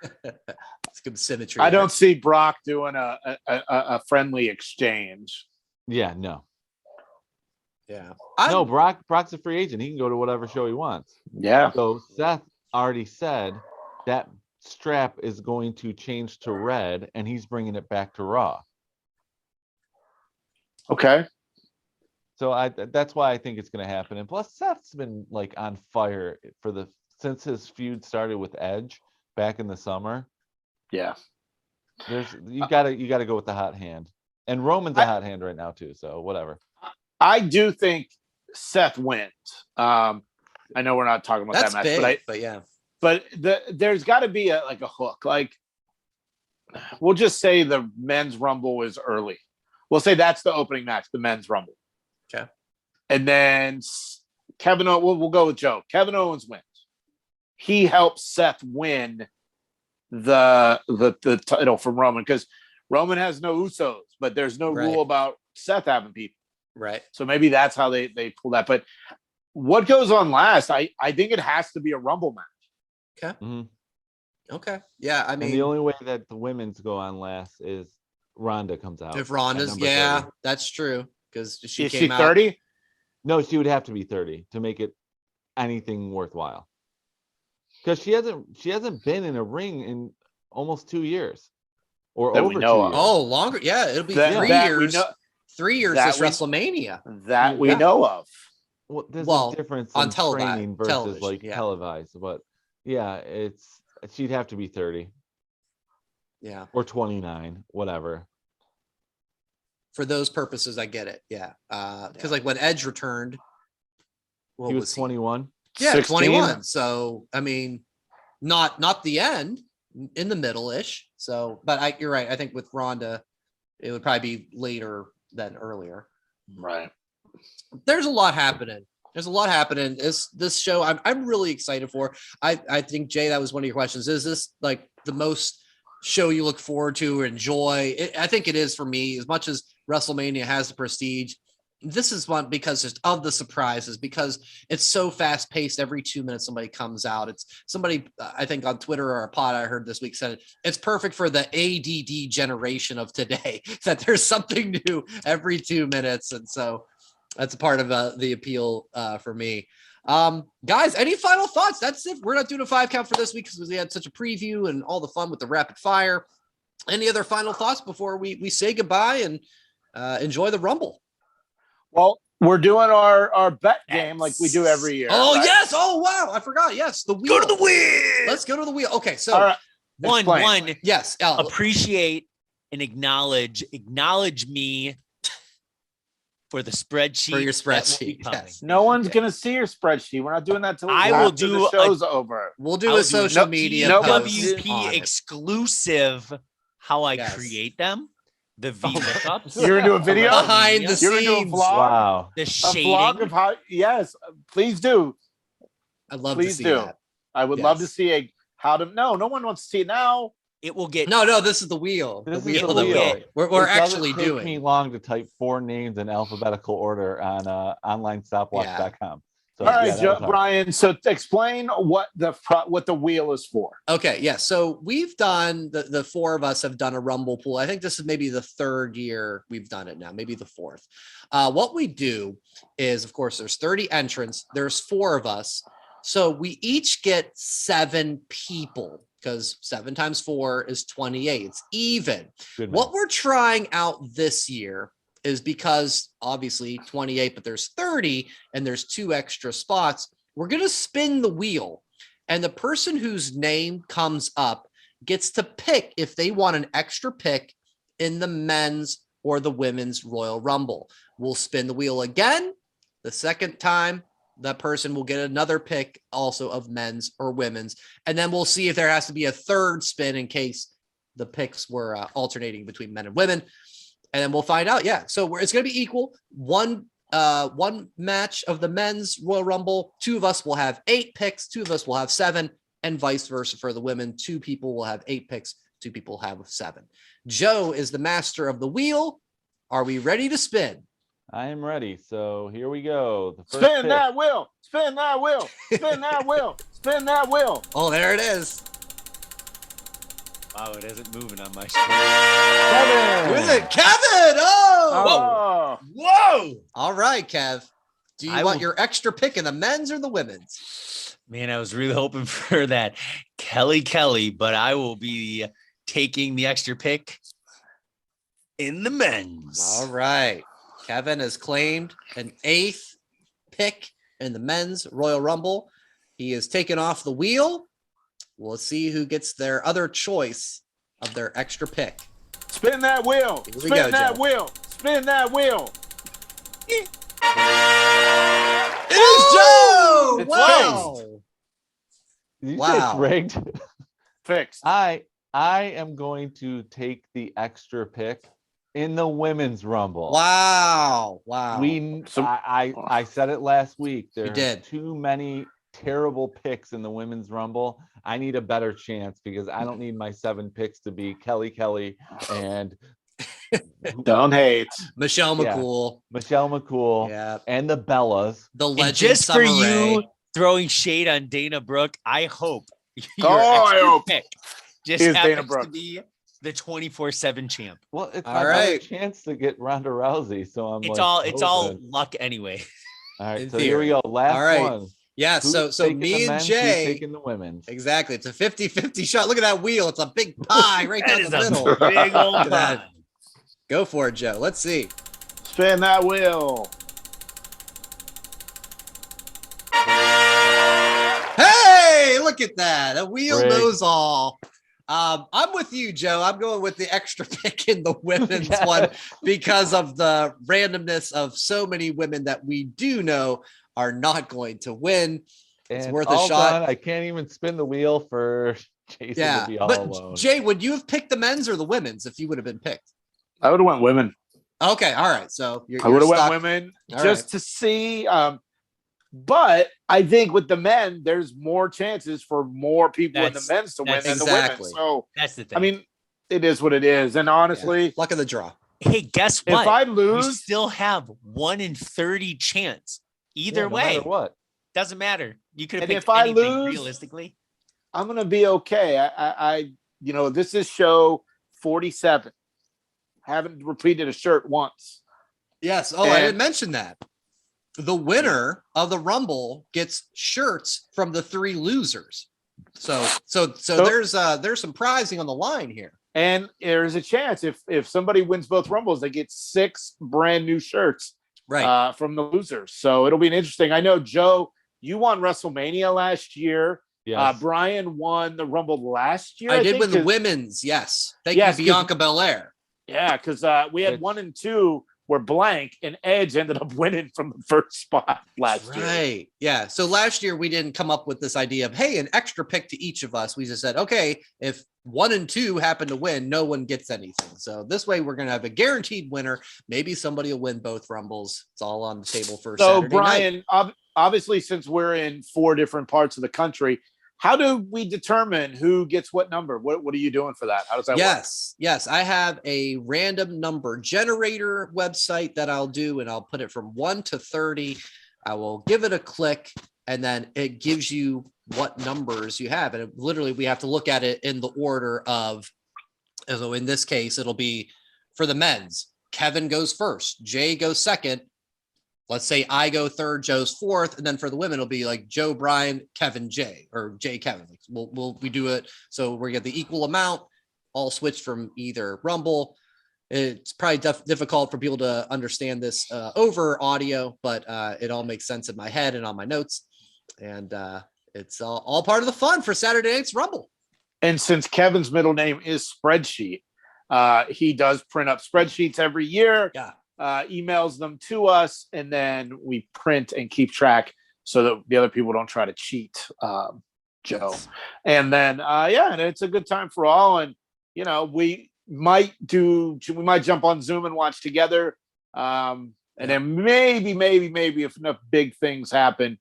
It's good symmetry. I don't see Brock doing a friendly exchange. Yeah, no. Yeah. No, Brock's a free agent. He can go to whatever show he wants. Yeah. So Seth already said that strap is going to change to red, and he's bringing it back to Raw. Okay. So that's why I think it's going to happen. And plus, Seth's been like on fire since his feud started with Edge back in the summer. Yeah. You gotta go with the hot hand, and Roman's a hot hand right now too. So whatever. I do think Seth wins. I know we're not talking about That's that match, big, but yeah. But there's got to be a hook. Like, we'll just say the men's Rumble is early. We'll say that's the opening match, the men's Rumble. Okay. And then we'll go with Joe. Kevin Owens wins. He helps Seth win the title from Roman because Roman has no Usos, but there's no rule about Seth having people. Right. So maybe that's how they pull that. But what goes on last? I think it has to be a Rumble match. Okay. Mm-hmm. Okay. Yeah. I mean, and the only way that the women's go on last is Ronda comes out. If Ronda's, 30. That's true. Because is she 30? No, she would have to be 30 to make it anything worthwhile. Because she hasn't been in a ring in almost 2 years, or that over we 2 know years. of. Oh, longer. Yeah, it'll be 3 years. 3 years this WrestleMania. That we know of. Well, there's a difference on in training versus television, like televised, but yeah, she'd have to be 30. Yeah. Or 29, whatever. For those purposes, I get it. Yeah. Because like when Edge returned, he was 21. Yeah, 16? 21. So I mean, not the end, in the middle-ish. So, but you're right. I think with Ronda, it would probably be later than earlier. Right. There's a lot happening. This show I'm really excited for. I think, Jay, that was one of your questions. Is this like the most show you look forward to or enjoy? I think it is for me. As much as WrestleMania has the prestige, this is one because just of the surprises, because it's so fast paced. Every 2 minutes somebody comes out. It's somebody, I think on Twitter or a pod I heard this week said it's perfect for the ADD generation of today, that there's something new every 2 minutes. And so that's a part of the appeal for me. Guys, any final thoughts? That's it. We're not doing a 5 count for this week because we had such a preview and all the fun with the rapid fire. Any other final thoughts before we say goodbye and enjoy the Rumble? Well, we're doing our bet game like we do every year. Oh, right? Yes. Oh, wow. I forgot. Yes. The wheel. Go to the wheel. Let's go to the wheel. Okay. So, All right. One. Yes. Appreciate and acknowledge me for the spreadsheet. For your spreadsheet. Yes. No one's going to see your spreadsheet. We're not doing that till the show's over. We'll do a social media post WP exclusive how I create them. The V lookups. You're into a video behind the You're scenes. into a vlog. Wow. The shading. A vlog of how? Yes, please do. I'd love please to see do. that. I would love to see no one wants to see it now. It will get no. This is the wheel. This the is wheel. the The wheel. wheel. We're actually doesn't take doing. me long to type 4 names in alphabetical order on onlinestopwatch.com. So, all right, Brian. So explain what the wheel is for. Okay, yeah. So we've done the 4 of us have done a Rumble pool. I think this is maybe the 3rd year we've done it now, maybe the 4th. What we do is, of course, there's 30 entrants. There's 4 of us. So we each get 7 people because 7 times 4 is 28. It's even. What we're trying out this year is because obviously 28, but there's 30 and there's 2 extra spots. We're going to spin the wheel, and the person whose name comes up gets to pick if they want an extra pick in the men's or the women's Royal Rumble. We'll spin the wheel again. The second time, that person will get another pick also of men's or women's. And then we'll see if there has to be a third spin in case the picks were alternating between men and women. And then we'll find out. Yeah. So it's going to be equal. One match of the men's Royal Rumble. 2 of us will have 8 picks. 2 of us will have 7, and vice versa for the women. 2 people will have 8 picks. 2 people have 7. Joe is the master of the wheel. Are we ready to spin? I am ready. So here we go. The first spin pick. that wheel. Spin that wheel. Spin that wheel. Spin that wheel. Oh, there it is. Wow, it isn't moving on my screen. Kevin. Who is it? Kevin! Oh. Whoa! All right, Kev. Do you want your extra pick in the men's or the women's? Man, I was really hoping for that Kelly, but I will be taking the extra pick in the men's. All right. Kevin has claimed an 8th pick in the men's Royal Rumble. He is taken off the wheel. We'll see who gets their other choice of their extra pick. Spin that wheel. Here we Spin go, that Joe. wheel. Spin that wheel. It is Joe! It's Wow. Did you say Wow. it's rigged? Fixed. I am going to take the extra pick in the women's Rumble. Wow. I said it last week. There did. are too many terrible picks in the women's Rumble. I need a better chance because I don't need my 7 picks to be Kelly and Don't hate. Michelle McCool. Michelle McCool, Yeah. and the Bellas. The And legend just for Summer you Rae. throwing shade on Dana Brooke, I hope your I extra hope. pick just Here's Dana happens Brooke. to be the 24/7 champ. Well, it's All my better right. chance to get Ronda Rousey. So I'm It's like, all hoping. luck anyway. All right. in So here we go. Last All right. one. Yeah, Who's so taking me the and men's, who's Jay, taking the women's. exactly. It's a 50-50 shot. Look at that wheel. It's a big pie right That down is the a middle. big old Look at that. pie. Go for it, Joe. Let's see. Spin that wheel. Hey, look at that. The wheel Rigged. knows all. I'm with you, Joe. I'm going with the extra pick in the women's one because of the randomness of so many women that we do know are not going to win. It's And worth a all shot. done. I can't even spin the wheel for Jason Yeah, to be all but alone. Jay, would you have picked the men's or the women's if you would have been picked? I would have went women. Okay, all right. So I would have went stuck. women All just right. to see. But I think with the men, there's more chances for more people in the That's- men's to win than exactly. the women. So That's the thing. I mean, it is what it is. And honestly, Luck of the draw. hey, guess what? if I You lose, still have 1 in 30 chance. Either Yeah, no way, matter what. doesn't matter. You could have And picked if I anything lose- realistically. I'm gonna be okay. I this is show 47. Haven't repeated a shirt once. Yes. Oh, I didn't mention that. The winner of the Rumble gets shirts from the 3 losers. So there's some prizing on the line here. And there's a chance if somebody wins both Rumbles, they get 6 brand new shirts Right. from the losers. So it'll be an interesting. I know, Joe, you won WrestleMania last year. Yes. Brian won the Rumble last year. I did think, with the 'cause- women's. Yes. Thank Yes, you, 'cause- Bianca Belair. Yeah, because we had Which- 1 and 2 were blank, and Edge ended up winning from the first spot last year. Right. Yeah. So last year we didn't come up with this idea of, hey, an extra pick to each of us. We just said, okay, if 1 and 2 happen to win, no one gets anything. So this way we're going to have a guaranteed winner. Maybe somebody will win both Rumbles. It's all on the table for So, Saturday night. Brian, obviously, since we're in 4 different parts of the country, how do we determine who gets what number? What are you doing for that? How does that work? Yes. I have a random number generator website that I'll do, and I'll put it from 1 to 30. I will give it a click, and then it gives you what numbers you have. And literally, we have to look at it in the order of, so in this case, it'll be for the men's. Kevin goes first, Jay goes second, let's say I go third, Joe's fourth, and then for the women, it'll be like Joe, Brian, Kevin, Jay, or Jay, Kevin. Like we do it so we get the equal amount, all switched from either Rumble. It's probably difficult for people to understand this over audio, but it all makes sense in my head and on my notes, and it's all part of the fun for Saturday night's Rumble. And since Kevin's middle name is Spreadsheet, he does print up spreadsheets every year. Yeah. Emails them to us, and then we print and keep track so that the other people don't try to cheat, Joe. Yes. And then, and it's a good time for all. And, we might jump on Zoom and watch together. And then maybe if enough big things happen,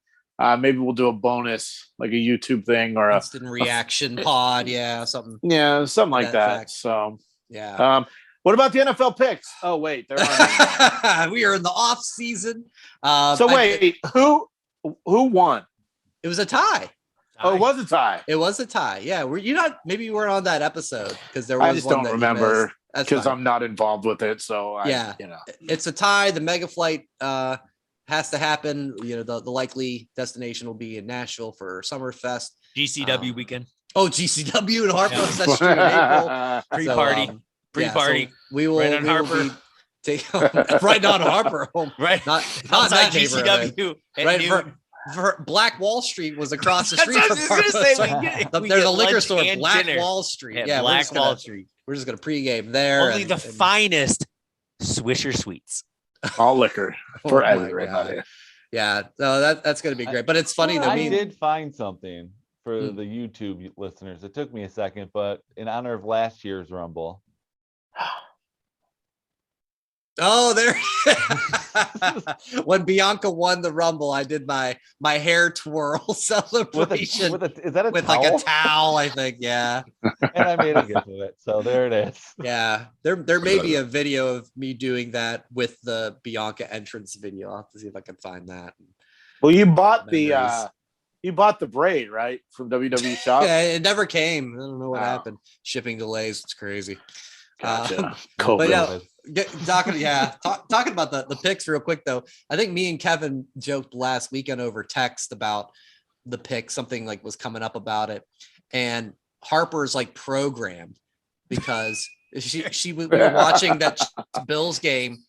maybe we'll do a bonus, like a YouTube thing or instant reaction pod. Yeah. Something. Yeah. Something like that. Fact. So, yeah. What about the NFL picks? Oh, wait, there are. We are in the off season. Who won? It was a tie. Oh, it was a tie. It was a tie. Yeah. Maybe you weren't on that episode because there was. I just don't remember because I'm not involved with it. So it's a tie. The mega flight has to happen. The likely destination will be in Nashville for Summerfest. GCW weekend. Oh, GCW and Harper. That's true. In April. Pre-party. Pre-party. So we will. Right on Harper. Right on Harper. Right. Not outside that GCW. Right. For Black Wall Street was across the street. That's what I was gonna say. There's a liquor store, Black dinner. Wall Street. Yeah, Black Wall Street. We're just gonna pregame there. Only the finest Swisher Sweets. All liquor for everybody. Yeah, no, that's gonna be great. But it's funny that I did find something for the YouTube listeners. It took me a second, but in honor of last year's Rumble. Oh, there. When Bianca won the Rumble, I did my hair twirl celebration is that a with towel? like a towel, I think. Yeah. And I made a gift of it. So there it is. Yeah. There may be a video of me doing that with the Bianca entrance video. I'll have to see if I can find that. Well, you bought the braid, right? From WWE Shop? Yeah, it never came. I don't know what happened. Shipping delays. It's crazy. Gotcha. But talking about the picks real quick though. I think me and Kevin joked last weekend over text about the pick. Something like was coming up about it, and Harper's like programmed because we were watching that Bills game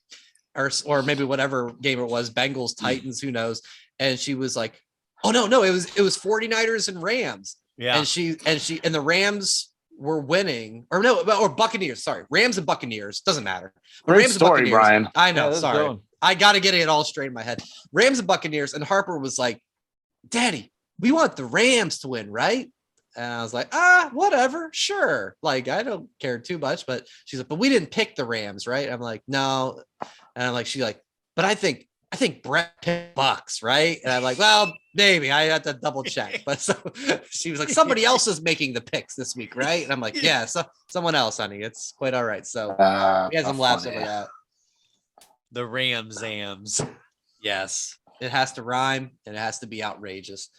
or maybe whatever game it was, Bengals Titans, who knows, and she was like, oh no, it was 49ers and Rams. Yeah, and the Rams were winning, or Buccaneers. Sorry, Rams and Buccaneers. Doesn't matter. Great story, Brian. I know. Sorry, I got to get it all straight in my head. Rams and Buccaneers, and Harper was like, "Daddy, we want the Rams to win, right?" And I was like, whatever, sure. Like, I don't care too much. But she's like, "But we didn't pick the Rams, right?" I'm like, "No," and I'm like, she's like, "But I think Brett picked Bucks, right?" And I'm like, "Well, maybe I have to double check." But so she was like, "Somebody else is making the picks this week, right?" And I'm like, "Yeah, so someone else, honey. It's quite all right." So we had some laughs over that. The Ramsams. Yes, it has to rhyme and it has to be outrageous.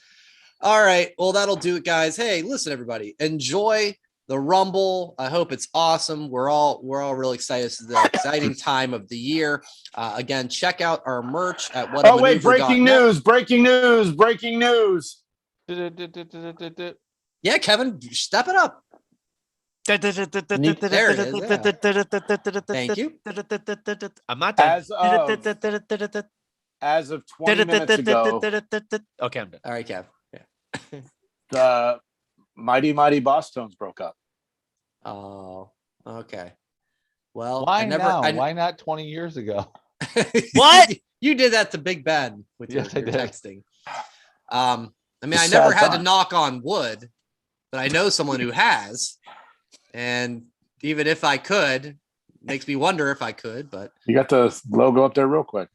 All right, well, that'll do it, guys. Hey, listen, everybody, enjoy the Rumble. I hope it's awesome. We're all really excited. This is the exciting time of the year. Again, check out our merch at what. Oh wait! Breaking news! Yeah, Kevin, step it up. There it is. Yeah. Thank you. I'm not done. As of 20 minutes ago. Okay, I'm done. All right, Kev. Yeah. The Mighty Boss Tones broke up. Oh, okay. Well, why not 20 years ago? What? You did that to Big Ben with your texting. I mean, I never had to knock on wood, but I know someone who has. And even if I could, makes me wonder if I could, but you got the logo up there real quick.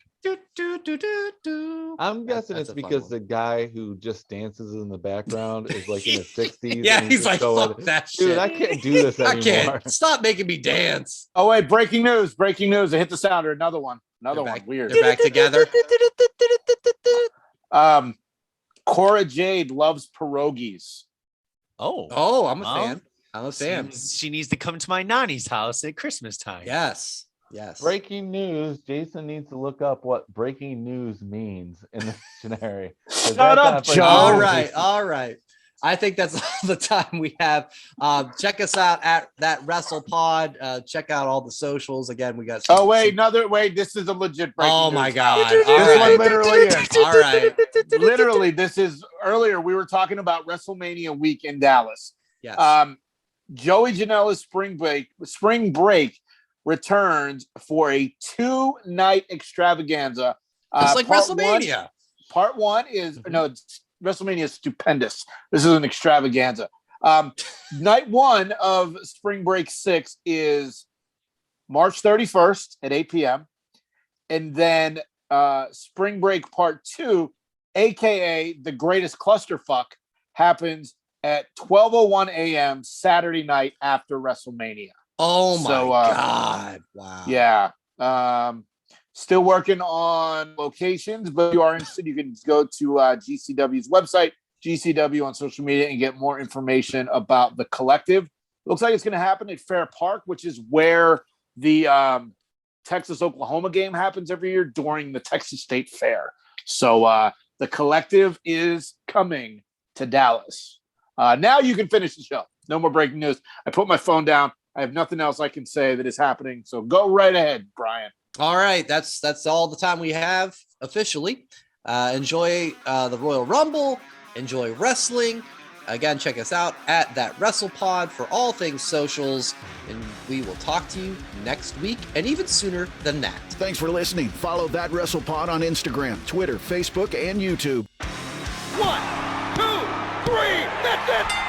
I'm guessing it's because the guy who just dances in the background is like in his 60s. Yeah, he's like, fuck that shit. Dude, I can't do this anymore. I can't. Stop making me dance. Oh, wait, breaking news. I hit the sounder. Another one. Weird. They're back together. Cora Jade loves pierogies. Oh, I'm a fan. I'm a fan. She needs to come to my nanny's house at Christmas time. Yes. Yes. Breaking news. Jason needs to look up what breaking news means in the dictionary. Shut up, Joe. All right. I think that's all the time we have. Check us out at That WrestlePod. Check out all the socials. Again, we got. This is a legit breaking news. Oh my God! This one literally is. All right. Literally, this is earlier. We were talking about WrestleMania week in Dallas. Yes. Joey Janela's spring break returns for a 2-night extravaganza. It's like WrestleMania. Part one is WrestleMania is stupendous. This is an extravaganza. Night one of Spring Break 6 is March 31st at 8 p.m. And then Spring Break Part 2, a.k.a. the greatest clusterfuck, happens at 12:01 a.m. Saturday night after WrestleMania. Oh, my God. Wow. Yeah. Still working on locations, but if you are interested, you can go to GCW's website, GCW on social media, and get more information about the collective. Looks like it's going to happen at Fair Park, which is where the Texas-Oklahoma game happens every year during the Texas State Fair. So the collective is coming to Dallas. Now you can finish the show. No more breaking news. I put my phone down. I have nothing else I can say that is happening. So go right ahead, Brian. All right. That's all the time we have officially. Enjoy the Royal Rumble. Enjoy wrestling. Again, check us out at That WrestlePod for all things socials. And we will talk to you next week and even sooner than that. Thanks for listening. Follow That WrestlePod on Instagram, Twitter, Facebook, and YouTube. 1, 2, 3. That's it.